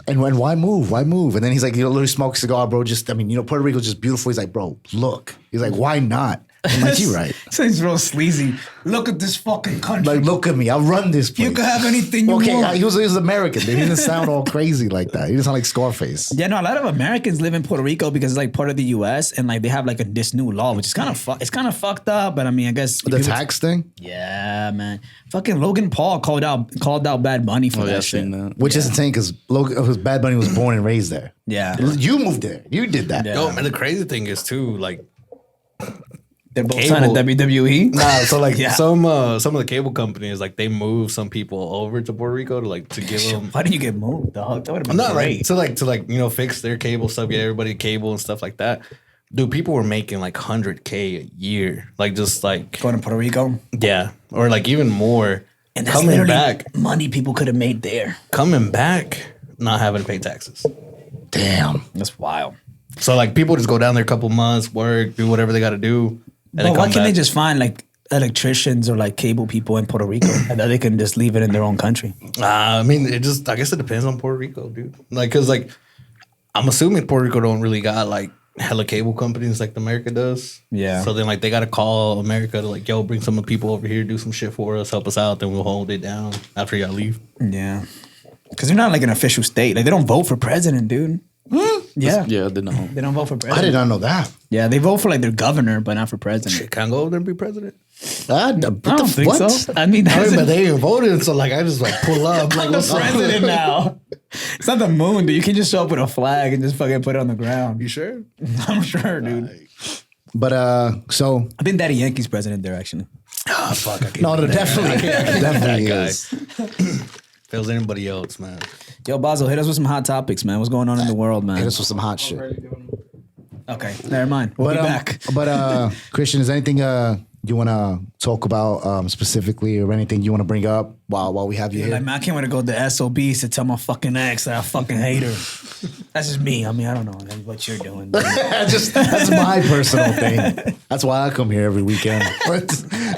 and why move? Why move? And then he's like, literally smoke a cigar, bro. Just, Puerto Rico's just beautiful. He's like, bro, look. He's like, why not? I'm like, you right. Sounds real sleazy. Look at this fucking country. Like, look at me. I run this place. You can have anything you okay, want. he was American. Dude. He didn't sound all crazy like that. He didn't sound like Scarface. Yeah, no, a lot of Americans live in Puerto Rico because it's like part of the U.S. and like they have like this new law, which is kind of it's kind of fucked up. But I mean, I guess The tax thing? Yeah, man. Fucking Logan Paul called out Bad Bunny for that shit. Which is insane because Bad Bunny was born and raised there. Yeah. You moved there. You did that. Yeah. Yo, man, the crazy thing is too, like, They're both Cable. signing WWE. nah, so like Yeah. some of the cable companies, like they move some people over to Puerto Rico to give them. Why didn't you get moved, dog? That would have been Not great. like to fix their cable stuff, get everybody cable and stuff like that. Dude, people were making like $100K a year, like just like Going to Puerto Rico. yeah, or like even more. And that's coming literally back, money people could have made there. not having to pay taxes. Damn. That's wild. So like people just go down there a couple months, work, do whatever they got to do. And But then why come can't they back. just find like electricians or like cable people in Puerto Rico and then they can just leave it in their own country? I mean, I guess it depends on Puerto Rico, dude. Like, cause like, I'm assuming Puerto Rico don't really got like hella cable companies like America does. Yeah. So then like they got to call America to like, yo, bring some of the people over here, do some shit for us, help us out, then we'll hold it down after y'all leave. Yeah. Because they're not like an official state. Like they don't vote for president, dude. Yeah. Yeah, they know. They don't vote for president. I did not know that. Yeah, they vote for like their governor, but not for president. Shit, can I go over there and be president? I I don't think so. I mean, I that's mean, but they ain't voted, so like I just like pull up, like I'm the what's up? president now. It's not the moon, dude. You can just show up with a flag and just fucking put it on the ground. You sure? I'm sure, dude. But so I think Daddy Yankee's president there, actually. Ah, fuck. I can't no, do that. definitely, definitely That guy. is. If it was anybody else, man. Yo, Basil, hit us with some hot topics, man. What's going on in the world, man? Hit us with some hot shit. Okay, never mind. We'll be back. But Christian, is there anything you want to talk about specifically, or anything you want to bring up while we have you here? Like, man, I can't wait to go to the SOBs to tell my fucking ex that I fucking hate her. That's just me. I mean, I don't know what you're doing. That's my personal thing. That's why I come here every weekend,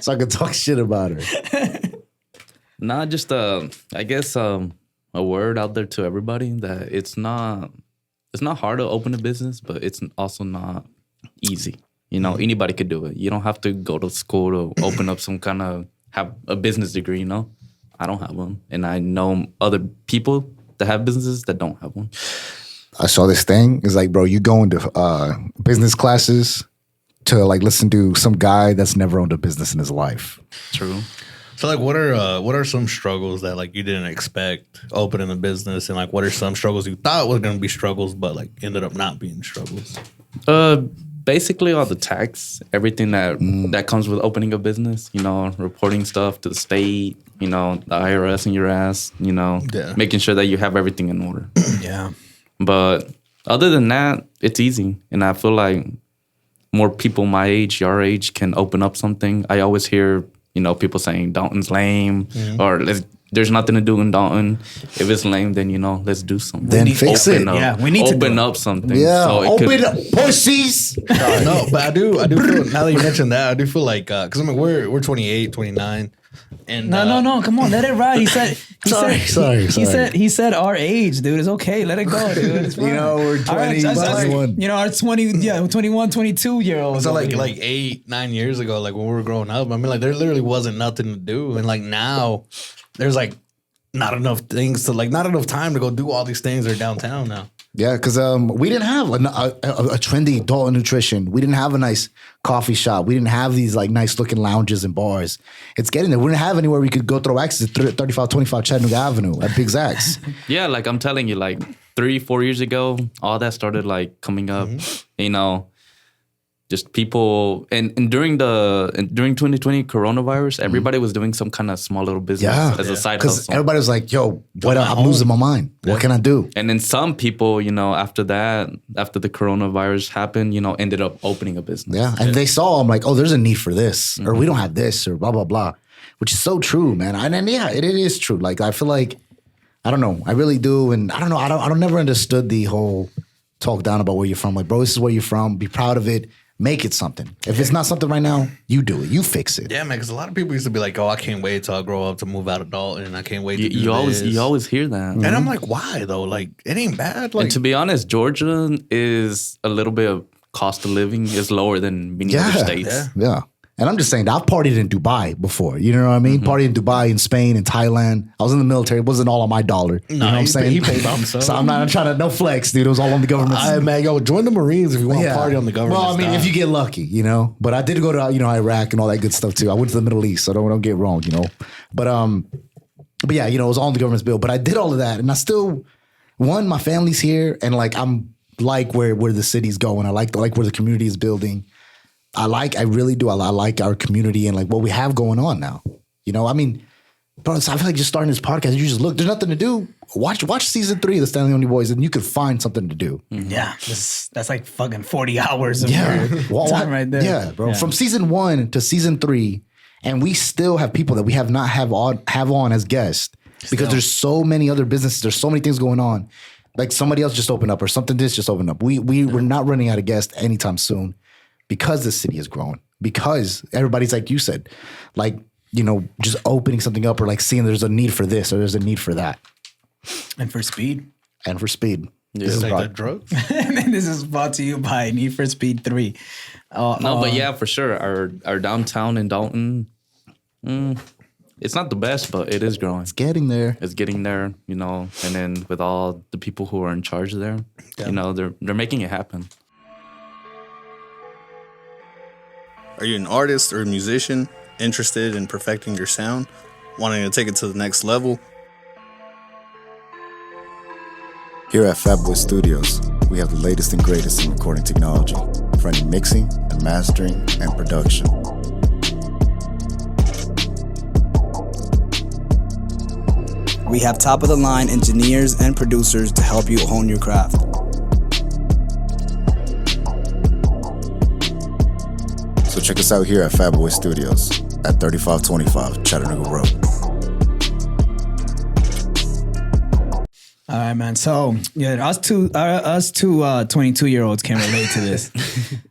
so I can talk shit about her. Nah, just I guess a word out there to everybody that it's not hard to open a business, but it's also not easy. You know, anybody could do it. You don't have to go to school to open up some kind of have a business degree. You know, I don't have one, and I know other people that have businesses that don't have one. I saw this thing. It's like, bro, you go into business classes to like listen to some guy that's never owned a business in his life. True. So like, what are some struggles that like you didn't expect opening a business, and like what are some struggles you thought was gonna be struggles, but like ended up not being struggles? Basically all the tax, everything that comes with opening a business. You know, reporting stuff to the state. You know, the IRS in your ass. You know, Yeah. making sure that you have everything in order. Yeah. But other than that, it's easy, and I feel like more people my age, your age, can open up something. I always hear, you know, people saying Dalton's lame, or there's nothing to do in Dalton. If it's lame, then, you know, let's do something. Then fix it. Up, Yeah, we need to open do it. up something. Yeah, so it open could, up, pussies. No, but I do feel, now that you mentioned that, I do feel like because I mean we're 28, 29, and No. Come on, let it ride. He said our age, dude. It's okay. Let it go, dude. It's fine. You know, we're 20, All right, 21. you know, our 21, 22 year olds. So like 8-9 years ago, like when we were growing up, I mean like there literally wasn't nothing to do, and like now there's like not enough time to go do all these things that are downtown now. Yeah, because we didn't have a trendy Dalton Nutrition. We didn't have a nice coffee shop. We didn't have these like nice looking lounges and bars. It's getting there. We didn't have anywhere we could go throw access to 3525 Chattanooga Avenue at Big Zach's. yeah, like I'm telling you, like 3-4 years ago, all that started like coming up, you know, just people and during 2020 coronavirus, everybody was doing some kind of small little business as a side Because hustle. everybody was like, yo, I'm losing my mind. What can I do? And then some people, you know, after the coronavirus happened, you know, ended up opening a business. Yeah. And they saw, I'm like, oh, there's a need for this, or we don't have this, or blah, blah, blah, which is so true, man. And yeah, it is true. Like, I feel like, I don't know. I really do. And I don't know. I don't never understood the whole talk down about where you're from. Like, bro, this is where you're from. Be proud of it. Make it something. If it's not something right now, you do it. You fix it. Yeah, man. Because a lot of people used to be like, "Oh, I can't wait till I grow up to move out of Dalton. I can't wait to do this." You always hear that, And I'm like, why though? Like, it ain't bad. Like, and to be honest, Georgia is a little bit of cost of living is lower than many other states. Yeah. And I'm just saying, I've partied in Dubai before. You know what I mean? Partied in Dubai, in Spain, in Thailand. I was in the military. It wasn't all on my dollar. You know what I'm saying? He paid by himself. So I'm not trying to, no flex, dude. It was all on the government. Man, yo, join the Marines if you want to party on the government. Well, I mean, if you get lucky, you know. But I did go to, you know, Iraq and all that good stuff too. I went to the Middle East, so don't get wrong, you know. But yeah, you know, it was all on the government's bill. But I did all of that, and I still, my family's here, and like I'm like where the city's going. I like where the community is building. I really do. I like our community and like what we have going on now. You know, I mean, bro, I feel like just starting this podcast, you just look, there's nothing to do. Watch season 3 of the Stanley Only Boys and you could find something to do. Yeah. That's like fucking 40 hours of your time right there. Yeah, bro. Yeah. From season 1 to season 3, and we still have people that we have not have on as guests because there's so many other businesses. There's so many things going on. Like somebody else just opened up or something just opened up. We're not running out of guests anytime soon. Because the city is growing, because everybody's like you said, like, you know, just opening something up or like seeing there's a need for this or there's a need for that. And for speed. Yeah. This is like drugs. And then this is brought to you by Need for Speed 3. But yeah, for sure. Our downtown in Dalton, it's not the best, but it is growing. It's getting there. It's getting there, you know, and then with all the people who are in charge there, you know, they're making it happen. Are you an artist or a musician interested in perfecting your sound, wanting to take it to the next level? Here at Fatboy Studios, we have the latest and greatest in recording technology for any mixing and mastering and production. We have top-of-the-line engineers and producers to help you hone your craft. So check us out here at Fatboy Studios at 3525 Chattanooga Road. All right, man. So yeah, us two 22-year-olds can relate to this.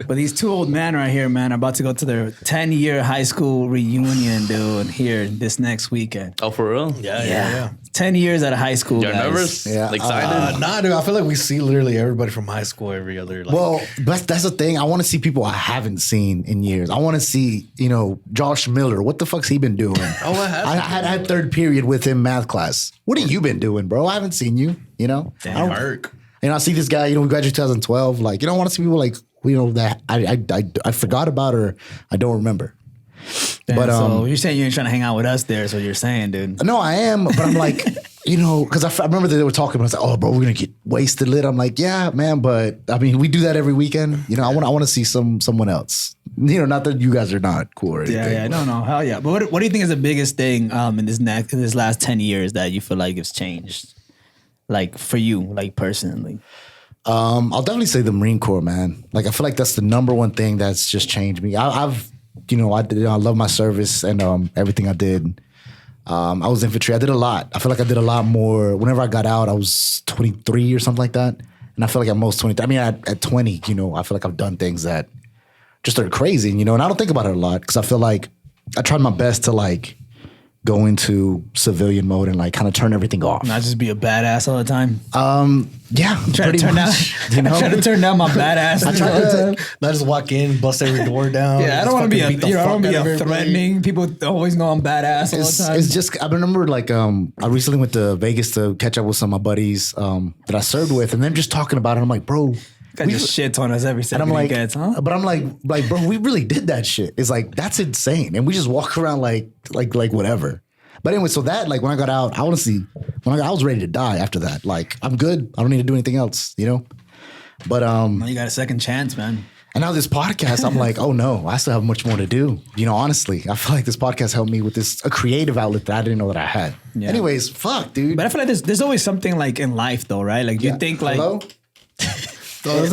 But these two old men right here, man, are about to go to their 10-year high school reunion, dude, here this next weekend. Oh, for real? Yeah. 10 years out of high school, You're guys. nervous? Yeah. Excited? Nah, dude. I feel like we see literally everybody from high school every other. Like, Well, that's the thing. I want to see people I haven't seen in years. I want to see, you know, Josh Miller. What the fuck's he been doing? I had third period with him math class. What have you been doing, bro? I haven't seen you, you know? damn, Merc. And I see this guy, you know, we graduated 2012. Like, you know, I want to see people like, you know, that I forgot about or I don't remember. Damn, But so you're saying you ain't trying to hang out with us there, is what you're saying, dude. no, I am, but I'm like, you know, because I remember that they were talking about. I was like, oh, bro, we're gonna get wasted lit. I'm like, yeah, man, but I mean, we do that every weekend. You know, I want to see someone else. You know, not that you guys are not cool or anything. Yeah, no, hell yeah. But what do you think is the biggest thing in this last 10 years that you feel like has changed, like for you, like personally? I'll definitely say the Marine Corps, man. Like, I feel like that's the number one thing that's just changed me. I've you know, I love my service and everything I did. I was infantry. I did a lot. I feel like I did a lot more. Whenever I got out, I was 23 or something like that. And I feel like at most 23. I mean, at 20, you know, I feel like I've done things that just are crazy, you know, and I don't think about it a lot because I feel like I tried my best to like go into civilian mode and like kind of turn everything off. Not just be a badass all the time. Yeah, Try to turn down, you know? try to turn down my badass all the time. Not just walk in, bust every door down. Yeah, I don't want to be I don't want to be threatening. People always know I'm badass all the time. It's just, I remember like, I recently went to Vegas to catch up with some of my buddies that I served with, and them just talking about it. I'm like, bro, Guy just shits on us every second. And I'm like, he gets, huh? But I'm like, bro, we really did that shit. It's like, that's insane. And we just walk around like whatever. But anyway, so that like when I got out, I was ready to die after that. Like I'm good. I don't need to do anything else, you know. But Now you got a second chance, man. and now this podcast, I'm like, oh no, I still have much more to do. You know, honestly, I feel like this podcast helped me with a creative outlet that I didn't know that I had. Yeah. Anyways, fuck, dude. But I feel like there's always something like in life though, right? Like you think like hello. So it's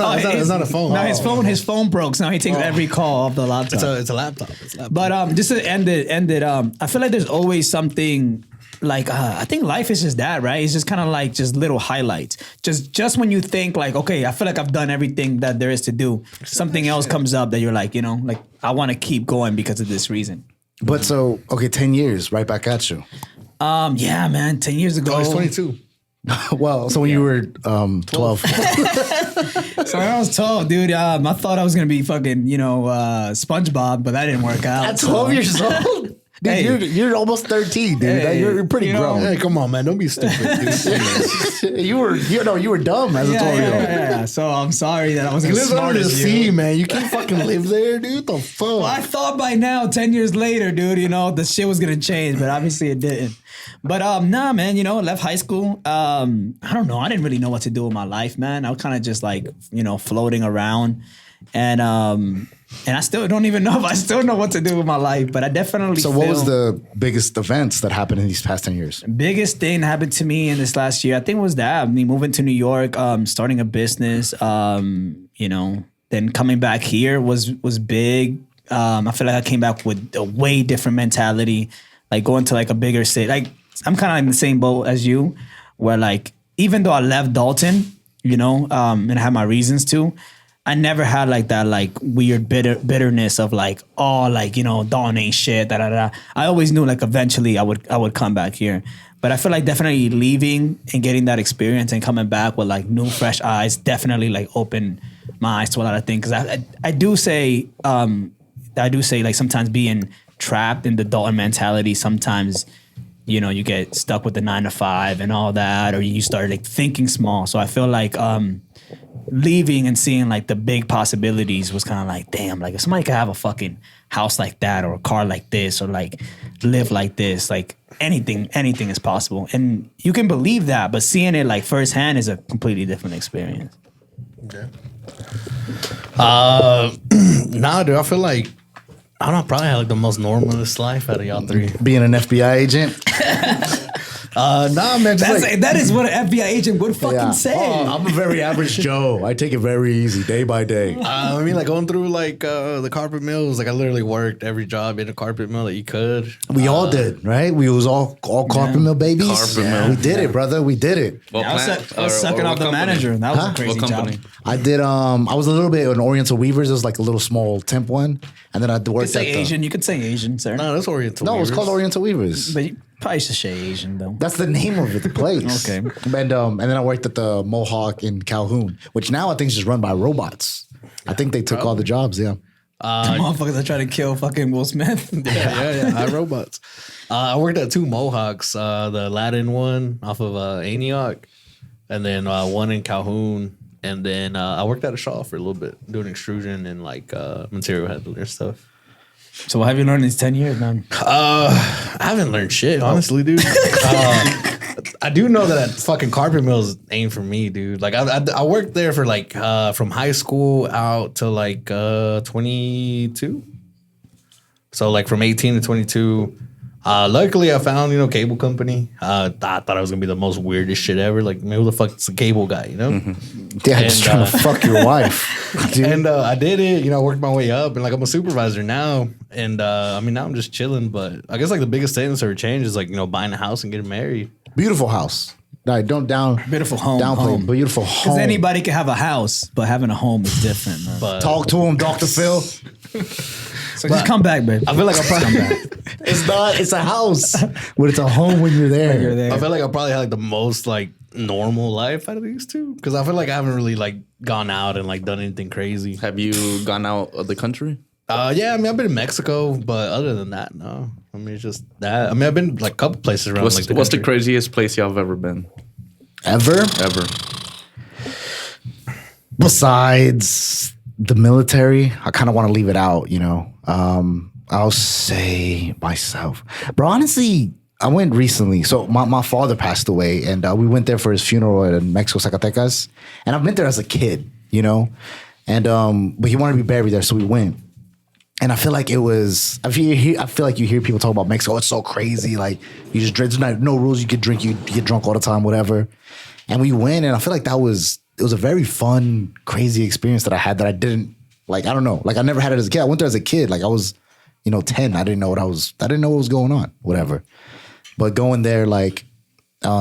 not a phone. No, his phone broke. So now he takes every call off the laptop. It's a laptop. But just to end it. I feel like there's always something like I think life is just that, right? It's just kind of like just little highlights. Just when you think like, okay, I feel like I've done everything that there is to do, something else comes up that you're like, you know, like I want to keep going because of this reason. But so okay, 10 years, right back at you. Yeah, man, 10 years ago. Oh, he's 22. Well, so when you were 12. So when I was 12, dude, I thought I was gonna be fucking, you know, SpongeBob, but that didn't work out. At 12 years old? Dude, Hey. you're almost 13, dude. Hey, you're pretty you know, grown. Hey, come on, man. Don't be stupid, dude. you were dumb as a 12-year-old. Yeah. So I'm sorry that I wasn't You as live smart under the as sea, you. man. You can't fucking live there, dude. The fuck? Well, I thought by now, 10 years later, dude, you know, the shit was gonna change, but obviously it didn't. But nah, man, you know, left high school. I don't know. I didn't really know what to do with my life, man. I was kind of just like, you know, floating around. And I still don't even know if I still know what to do with my life, but I definitely So what was the biggest events that happened in these past 10 years? biggest thing that happened to me in this last year? I think was that me moving to New York, starting a business, you know, then coming back here was big. I feel like I came back with a way different mentality, like going to like a bigger city. Like I'm kind of in the same boat as you, where like even though I left Dalton, you know, and I had my reasons to, I never had like that like weird bitterness of like, oh, like, you know, Dalton ain't shit, da da da. I always knew like eventually I would come back here. But I feel like definitely leaving and getting that experience and coming back with like new fresh eyes definitely like opened my eyes to a lot of things. Cause I do say like sometimes being trapped in the Dalton mentality, sometimes, you know, you get stuck with the 9 to 5 and all that, or you start like thinking small. So I feel like leaving and seeing like the big possibilities was kind of like, damn, like if somebody could have a fucking house like that or a car like this or like live like this, like anything is possible. And you can believe that, but seeing it like firsthand is a completely different experience. Okay. Nah, dude, I feel like I don't know, probably had like the most normalist life out of y'all three. Being an FBI agent? Nah, man, just like, That is what an FBI agent would fucking say. Oh, I'm a very average Joe. I take it very easy, day by day. I mean, like going through like the carpet mills. Like I literally worked every job in a carpet mill that you could. We all did, right? We was all carpet mill babies. Carpet mill. We did it, brother. We did it. What I plant? was sucking Or off the what company? manager. That was a What crazy company? job. I did. I was a little bit an Oriental Weavers. It was like a little small temp one, and then I You could worked say at the. Asian. You could say Asian, sir. No, that's Oriental. No, it was Weavers. called Oriental Weavers. But you probably should say Asian though. That's the name of the place. Okay. And then I worked at the Mohawk in Calhoun, which now I think is just run by robots. I think they took all the jobs. Yeah. The motherfuckers that try to kill fucking Will Smith. Yeah. iRobots. I worked at 2 Mohawks. The Aladdin one off of Antioch, and then one in Calhoun. And then I worked at a Shaw for a little bit, doing extrusion and like material handler stuff. So what have you learned in these 10 years, man? I haven't learned shit, honestly, dude. I do know that fucking carpet mills ain't for me, dude. Like I worked there for like from high school out to like 22. So like from 18 to 22. Luckily, I found, you know, cable company. I thought I was gonna be the most weirdest shit ever. Like, man, who the fuck's a cable guy, you know? Yeah, just trying to fuck your wife. Dude. And I did it, you know, I worked my way up, and like I'm a supervisor now. And I mean, now I'm just chilling. But I guess like the biggest thing that's ever changed is like, you know, buying a house and getting married. Beautiful house. Right, don't Beautiful home. downplay. Beautiful Because home. anybody can have a house, but having a home is different, man. But Talk to him, Dr. Phil. So just come back, babe. I feel like I probably It's not. It's a house, but it's a home when you're there. You're there. I feel like I probably had like the most like normal life out of these two, because I feel like I haven't really like gone out and like done anything crazy. Have you gone out of the country? Yeah, I mean I've been in Mexico, but other than that, no. I mean it's just that. I mean I've been like a couple places around. What's like the country. craziest place y'all have ever been? Ever? Besides the military, I kind of want to leave it out, you know. I'll say myself. Bro, honestly, I went recently. So my father passed away, and we went there for his funeral in Mexico, Zacatecas. And I've been there as a kid, you know, and but he wanted to be buried there, so we went. And I feel like it was. I feel like you hear people talk about Mexico. It's so crazy. Like you just drink. There's no rules. You could drink. You get drunk all the time. Whatever. And we went, and I feel like it was a very fun, crazy experience that I had that I didn't like. I don't know. Like I never had it as a kid. I went there as a kid. Like I was, 10. I didn't know what was going on. Whatever. But going there, like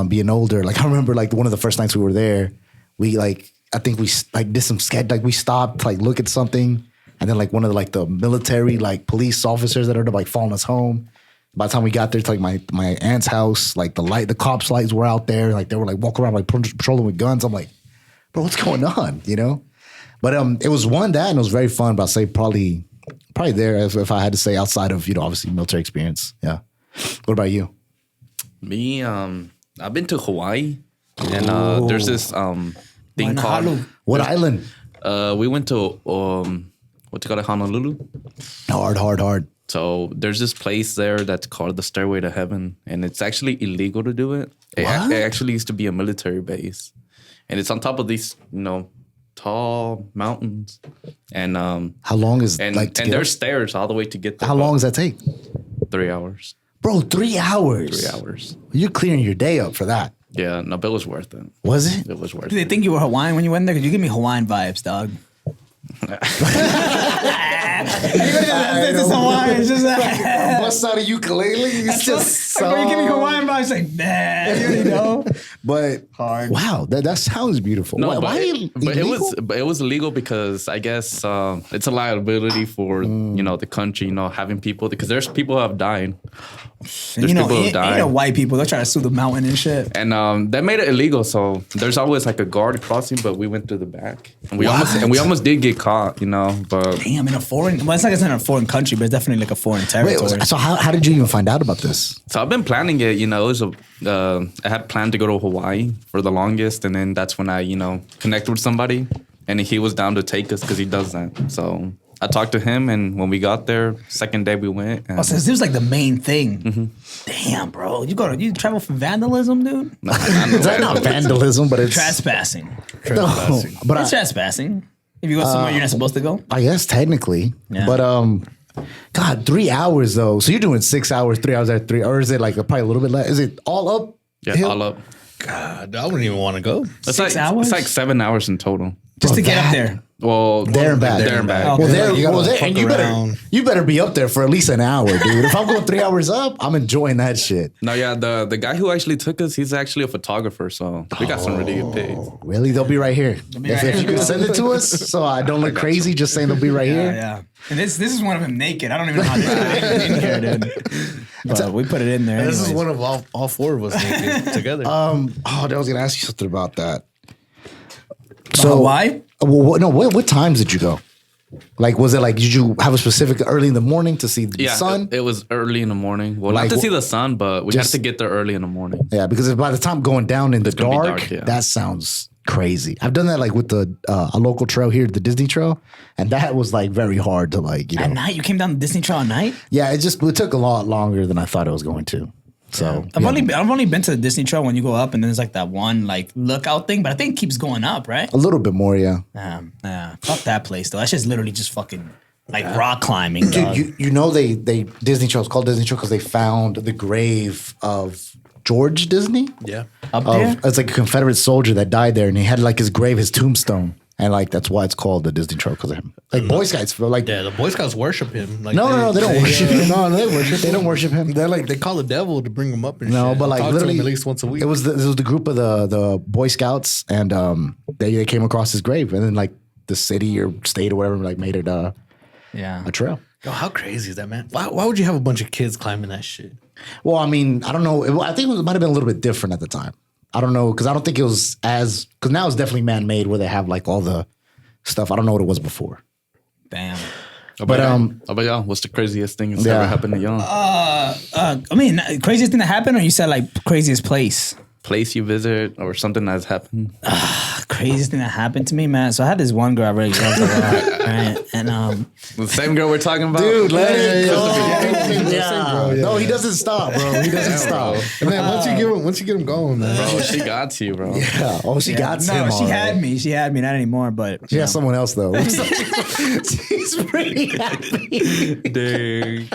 being older, like I remember, like one of the first nights we were there, we like I think we like did some sketch. Like we stopped, to, like look at something. And then like one of the, like the military like police officers that are like following us home. By the time we got there to like my aunt's house, like the cops' lights were out there. Like they were like walking around like patrolling with guns. I'm like, bro, what's going on? You know? But it was and it was very fun. But I'd say probably there if I had to say outside of obviously military experience. Yeah. What about you? Me, I've been to Hawaii, and there's this thing called what island? We went to what's it called, Honolulu. Hard. So there's this place there that's called the Stairway to Heaven, and it's actually illegal to do it. It actually used to be a military base, and it's on top of these, tall mountains. And how long is and there's stairs all the way to get there. How long does that take? 3 hours. Bro, 3 hours. 3 hours. You're clearing your day up for that. Yeah, no, but it was worth it. Was it? It was worth it. Did they think you were Hawaiian when you went there? Because you give me Hawaiian vibes, dog. It's Hawaiian. It's just bust out a ukulele. It's just so. You give me Hawaiian vibes, like you know. But hard. Wow, that sounds beautiful. No, why it was illegal because I guess it's a liability for the country, having people, because there's people who have died. There's people who have died. White people, they'll try to sue the mountain and shit. And that made it illegal. So there's always like a guard crossing, but we went through the back, and we almost did get caught, But damn, in a foreign, it's like it's in a foreign country, but it's definitely like a foreign territory. Wait, so how did you even find out about this? So I've been planning it. It was I had planned to go to Hawaii for the longest, and then that's when I connected with somebody, and he was down to take us because he does that. So I talked to him, and when we got there, second day we went. And so this was like the main thing. Mm-hmm. Damn, bro, you travel for vandalism, dude? No, it's not vandalism, but it's trespassing. No, but it's trespassing. If you go somewhere you're not supposed to go. I guess technically, yeah. But God, 3 hours though. So you're doing 6 hours, 3 hours at 3, or is it like probably a little bit less? Is it all up? Yeah, all up. God, I wouldn't even want to go. It's 6 hours. It's like 7 hours in total. Just to get up there. Well, there and back. There and back. Okay. And you better be up there for at least an hour, dude. If I'm going 3 hours up, I'm enjoying that shit. No, yeah, the guy who actually took us, he's actually a photographer, so we got some really good pics. Really? They'll be right here. If you can send it to us, so I don't look crazy, just saying they'll be right here. Yeah. And this is one of them naked. I don't even know how to get it in here, dude. But we put it in there. This is one of all four of us naked together. I was gonna ask you something about that. So why? What times did you go? Like, was it like, did you have a specific early in the morning to see the sun? It was early in the morning. Well, not to see the sun, but we had to get there early in the morning. Yeah, because by the time going down in the dark, that sounds crazy. I've done that like with a local trail here, the Disney Trail, and that was like very hard to like, At night? You came down the Disney Trail at night? Yeah, it took a lot longer than I thought it was going to. So I've only been to the Disney Trail when you go up, and then there's like that one like lookout thing, but I think it keeps going up, right? A little bit more, yeah. Fuck that place though. That's just literally just fucking like rock climbing. Dude, you know they Disney Trail is called Disney Trail because they found the grave of George Disney. Yeah, up there. It's like a Confederate soldier that died there, and he had like his grave, his tombstone. And like that's why it's called the Disney Trail because of him. Like Boy Scouts, like the Boy Scouts worship him. Like no, they don't worship him. No, they don't worship him. They're like they call the devil to bring him up. And no, shit. but like talk literally to him at least once a week. It was the group of the Boy Scouts, and they came across his grave, and then like the city or state or whatever like made it a trail. Yo, how crazy is that, man? Why would you have a bunch of kids climbing that shit? Well, I mean, I don't know. I think it might have been a little bit different at the time. I don't know because I don't think it was because now it's definitely man made where they have like all the stuff. I don't know what it was before. Damn. But y'all, what's the craziest thing that's ever happened to y'all? I mean, craziest thing that happened, or you said like craziest place? place you visit or something that's happened? Craziest thing that happened to me, man. So I had this one girl I really loved a lot, right? And The same girl we're talking about? Dude, let it go. Yeah. No, he doesn't stop, bro. He doesn't stop. And then once you get him going, man. Bro, she got to you, bro. Yeah. Oh, she got him. No, she had me. She had me. Not anymore, but She has someone else though. She's pretty happy. Dang.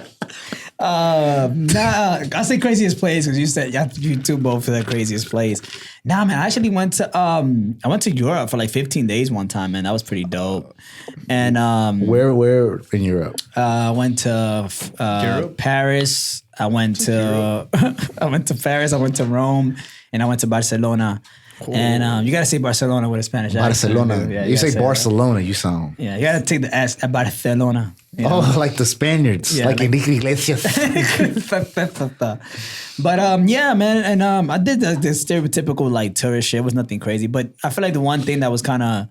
I say craziest place because you said you two both for the craziest place. Nah, man, I actually went to Europe for like 15 days one time, man. That was pretty dope. And Where in Europe? I went to Paris. I went to Paris. I went to Rome, and I went to Barcelona. Cool. And you gotta say Barcelona with a Spanish accent. Barcelona. Yeah, you say say Barcelona, you sound. Yeah, you gotta take the S at Barcelona. You know? Oh, like the Spaniards, Yeah, like Enrique Iglesias. But yeah, man, and I did the stereotypical like tourist shit. It was nothing crazy, but I feel like the one thing that was kind of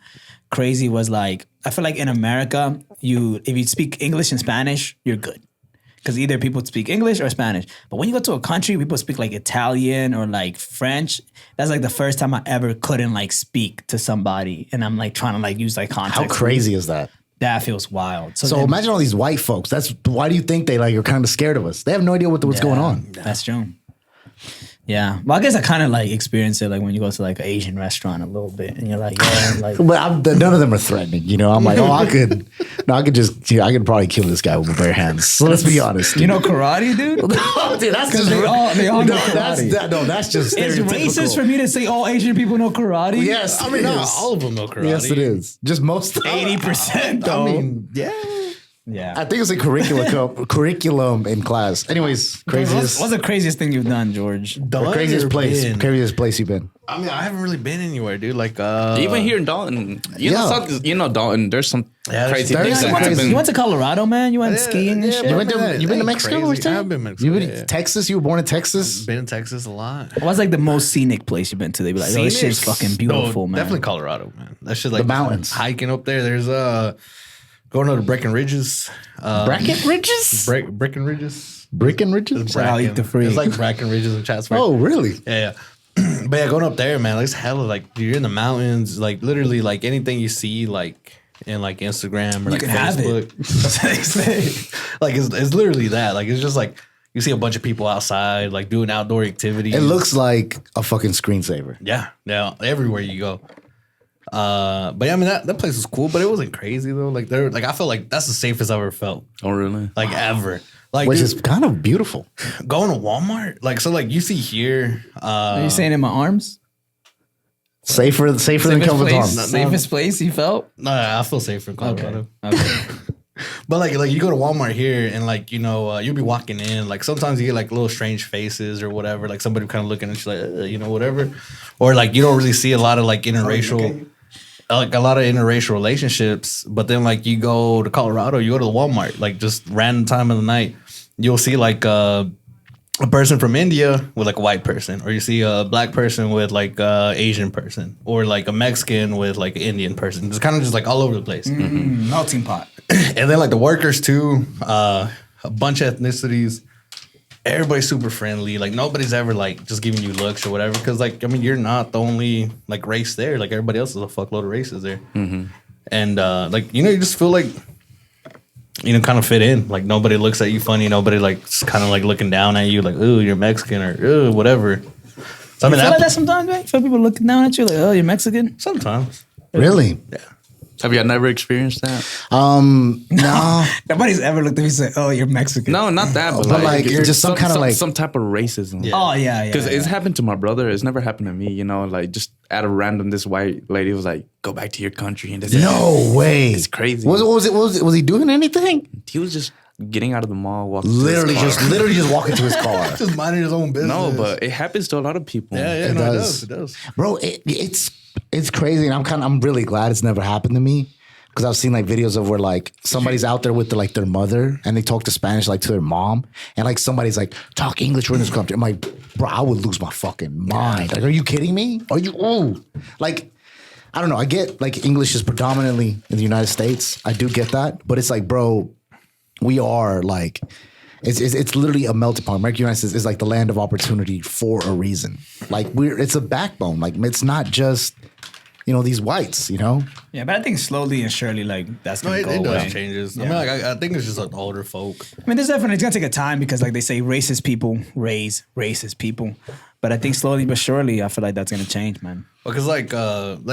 crazy was like I feel like in America, if you speak English and Spanish, you're good. Because either people speak English or Spanish. But when you go to a country, people speak like Italian or like French. That's like the first time I ever couldn't like speak to somebody. And I'm like trying to like use like context. How crazy is that? That feels wild. So imagine all these white folks. Why do you think they like are kind of scared of us? They have no idea what's going on. That's true. Yeah. Well, I guess I kind of like experience it like when you go to like an Asian restaurant a little bit and you're like, yeah, like. But none of them are threatening. You know, I'm like, I could probably kill this guy with my bare hands. So let's be honest. You know karate, dude? Dude, that's just they all know karate. That's just It's stereotypical. racist for me to say all Asian people know karate. Yes, I mean, not all of them know karate. Yes, it is. Just most 80% though. I mean, yeah. Yeah. I think it's a curriculum in class. Anyways, craziest. What's the craziest thing you've done, George? Craziest place you've been. I mean, I haven't really been anywhere, dude. Like, Even here in Dalton, you know Dalton. There's some crazy there's things some that happen. You went to Colorado, man. You went skiing and shit. You been to Mexico? Crazy. I have been to Mexico. You been to Texas? You were born in Texas? Been in Texas a lot. What's like the most scenic place you've been to? They'd be like, oh, this shit's fucking beautiful, No, man. Definitely Colorado, man. That shit like The mountains. hiking up there. There's going to the Breckenridges. Breckenridges? Breckenridges. Breckenridges? I'll eat the free. It's like Breckenridges in Chatsworth. Oh, really? Yeah. But yeah, going up there, man, like it's hella like you're in the mountains, like literally like anything you see like in like Instagram or like can have Facebook. That's what they say. Like it's literally that. Like it's just like you see a bunch of people outside like doing outdoor activities. It looks like a fucking screensaver. Yeah, everywhere you go. But yeah, I mean that place was cool, but it wasn't crazy though. Like I felt like that's the safest I've ever felt. Oh, really? Like ever. Like Which dude, is kind of beautiful. going to Walmart. Like so like you see here Are you saying in my arms? Safer than Kelvin's arm. Safest place you felt? no, I feel safer in Colorado. Okay. But like you go to Walmart here and like you'll be walking in like sometimes you get like little strange faces or whatever, like somebody kind of looking at you like whatever, or like you don't really see a lot of like interracial like a lot of interracial relationships. But then like you go to Colorado, you go to the Walmart like just random time of the night, you'll see like a person from India with like a white person, or you see a black person with like a Asian person, or like a Mexican with like an Indian person. It's kind of just like all over the place. Melting pot. And then like the workers too, a bunch of ethnicities. Everybody's super friendly. Like nobody's ever like just giving you looks or whatever. Because like I mean you're not the only like race there. Like everybody else is a fuckload of races there. And like you just feel like kind of fit in. Like nobody looks at you funny. Nobody like kind of like looking down at you like ooh you're Mexican or ooh whatever. So I mean You feel like that sometimes, right? Feel people looking down at you like, oh, you're Mexican? sometimes. Really? Yeah. Have you never experienced that? No. Nobody's ever looked at me and said, oh, you're Mexican. No, not that, but, But, like, just some kind of, like- some type of racism. Yeah. Oh, yeah. Because it's happened to my brother. It's never happened to me. Like just at a random, this white lady was like, "Go back to your country." And this, No way. It's crazy. Was he doing anything? He was just getting out of the mall, walking. Literally to his car. just walking to his car. Just minding his own business. No, but it happens to a lot of people. yeah, It no, does. it does. Bro, it's crazy, and I'm really glad it's never happened to me, because I've seen like videos of where like somebody's out there with their mother, and they talk to Spanish like to their mom, and like somebody's like, talk English, we're in this country. I'm like, bro, I would lose my fucking mind. Like, are you kidding me? Like, I don't know. I get like English is predominantly in the United States. I do get that, but it's like, bro, we are like It's literally a melting pot. American United States is like the land of opportunity for a reason. Like it's a backbone. Like it's not just these whites. Yeah, but I think slowly and surely, like that's gonna go it away. does changes. Yeah. I mean, like I think it's just like older folk. I mean, there's definitely it's gonna take a time because, like they say, racist people raise racist people. But I think slowly but surely, I feel like that's gonna change, man. Because like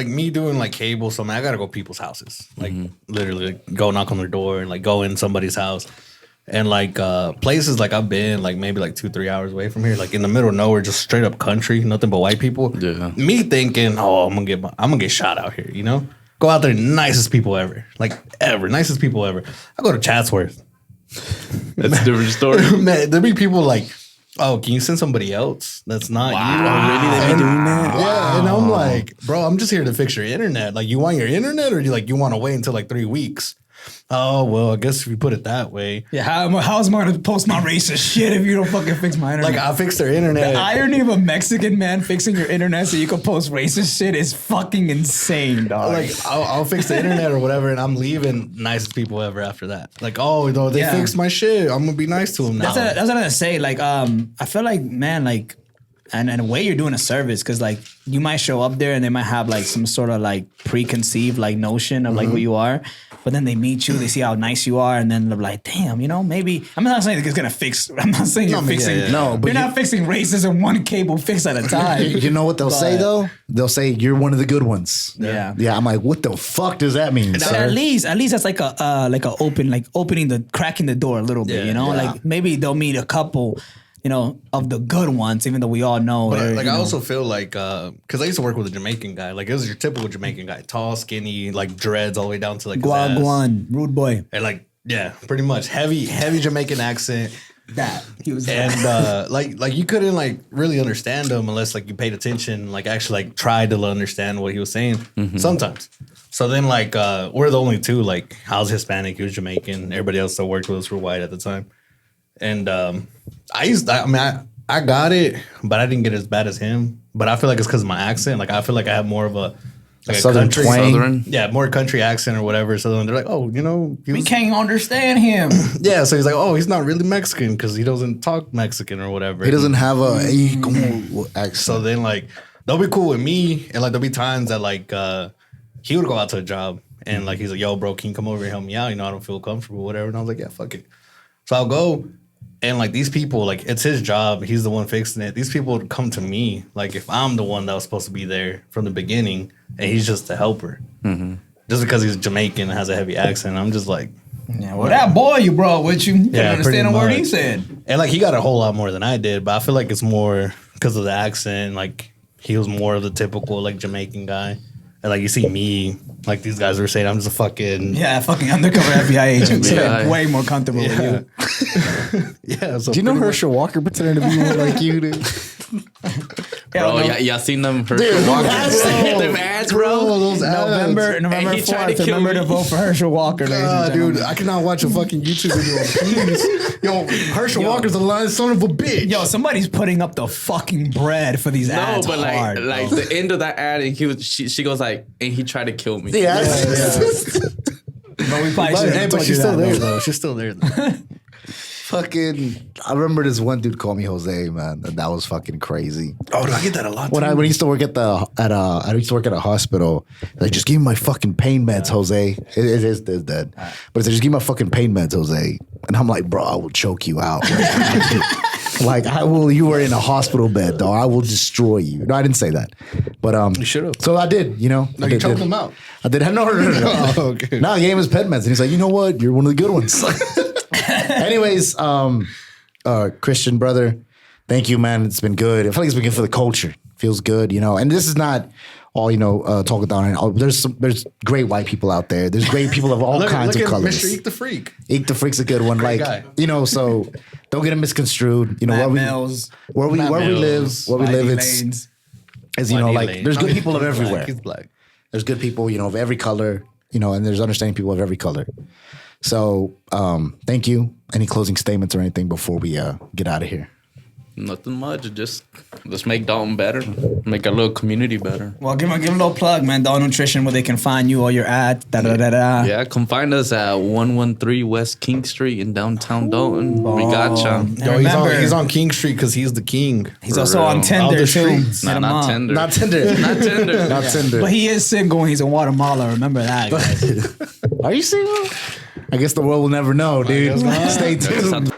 me doing like cable, so man, I gotta go people's houses, like literally like, go knock on their door and like go in somebody's house, and like places like I've been like maybe like 2-3 hours away from here, like in the middle of nowhere, just straight up country, nothing but white people. Yeah. Me thinking, oh, I'm gonna get shot out here, Go out there, nicest people ever, nicest people ever. I go to Chatsworth. That's a different story. Man, there be people like, oh, can you send somebody else that's not you? Oh, really? They be doing that? Yeah, and I'm like, bro, I'm just here to fix your internet. Like, you want your internet, or you want to wait until like 3 weeks? Oh, well, I guess if you put it that way. Yeah, how's I gonna post my racist shit if you don't fucking fix my internet? Like, I fixed their internet. The irony of a Mexican man fixing your internet so you can post racist shit is fucking insane, dog. Like, I'll fix the internet or whatever, and I'm leaving nicest people ever after that. Like, oh, they fixed my shit. I'm gonna be nice to them now. That's what I'm gonna say. Like, I feel like, man, like, and in a way you're doing a service because like you might show up there and they might have like some sort of like preconceived like notion of like who you are, but then they meet you, they see how nice you are, and then they're like, damn, maybe I'm not saying it's gonna fix. I'm not saying you're fixing. No, but you're not fixing racism one cable fix at a time. You know what they'll say though? They'll say you're one of the good ones. Yeah. Yeah. I'm like, what the fuck does that mean? But sir? at least that's like cracking the door a little bit, like maybe they'll meet a couple, of the good ones, even though we all know. But I also feel like, because I used to work with a Jamaican guy. Like, it was your typical Jamaican guy. Tall, skinny, like dreads all the way down to like Guan, rude boy. And like, yeah, pretty much. Heavy Jamaican accent. That. He was And like you couldn't like really understand him unless like you paid attention, like actually like tried to understand what he was saying sometimes. So then like we're the only two, like I was Hispanic, he was Jamaican. Everybody else that worked with us were white at the time. And I got it, but I didn't get as bad as him. But I feel like it's because of my accent. Like I feel like I have more of a Southern country, twang. yeah, more country accent or whatever. So then they're like, oh, we can't understand him. yeah. So he's like, oh, he's not really Mexican because he doesn't talk Mexican or whatever. He doesn't have a accent. So then like they'll be cool with me, and like there'll be times that like he would go out to a job and like he's like, yo, bro, can you come over and help me out? I don't feel comfortable, whatever. And I was like, yeah, fuck it. So I'll go. And like these people, like it's his job. He's the one fixing it. These people would come to me like if I'm the one that was supposed to be there from the beginning, and he's just a helper. Just because he's Jamaican and has a heavy accent, I'm just like, yeah. Well, that boy you brought with you, yeah, understand a pretty word he much. said. And like he got a whole lot more than I did, but I feel like it's more because of the accent. Like he was more of the typical like Jamaican guy. And like you see me, like these guys were saying, I'm just a fucking fucking undercover FBI agent. So Yeah. I'm way more comfortable with you. yeah. So Do you know pretty Herschel Walker pretending to be one like you, dude? Bro, y'all seen them Herschel Walker? Them ads, bro. those November And he tried to 4th. kill Remember me. to vote for Herschel Walker, ladies and gentlemen. dude, I cannot watch a fucking YouTube video in peace. Yo, Herschel Walker's a lying son of a bitch. Yo, somebody's putting up the fucking bread for these No, ads but hard. like the end of that ad, and she goes like, and he tried to kill me. Yeah. But we probably shouldn't have But told she's you still that, there though. though. She's still there though. Fucking, I remember this one dude called me Jose, man. And that was fucking crazy. Oh, I get that a lot. When I used to work I used to work at a hospital. Like, just give me my fucking pain meds, Jose. It is dead. But it's just give me my fucking pain meds, Jose. And I'm like, bro, I will choke you out. Like I will. You were in a hospital bed, dog. I will destroy you. No, I didn't say that. But You should've. So I did. No, No, you choked him out. I did. No. Oh, okay. No, I gave him his pet meds, and he's like, you know what? You're one of the good ones. Anyways, Christian brother, thank you, man. It's been good. I feel like it's been good for the culture. Feels good, And this is not all talk down. There's great white people out there. There's great people of all kinds of at colors. Mr. Eek the Freak. Eek the Freak's a good one. Great Like guy. So don't get it misconstrued. Matt Mills, where we live Lanes. is Whitey like Lane. there's good I mean, people of he's black. everywhere. He's black. There's good people, of every color, and there's understanding people of every color. So thank you. Any closing statements or anything before we get out of here? Nothing much. Just let's make Dalton better. Make our little community better. Well, give him a little plug, man. Dalton Nutrition, where they can find you or your ad. Yeah, come find us at 113 West King Street in downtown Dalton. We gotcha. Yo, he's on King Street because he's the king. He's also on Tinder too. Not Tinder. Not Tinder. Not Tinder. Not Tinder. But he is single and he's in Guatemala. Remember that, guys. Are you single? I guess the world will never know, dude. Stay tuned.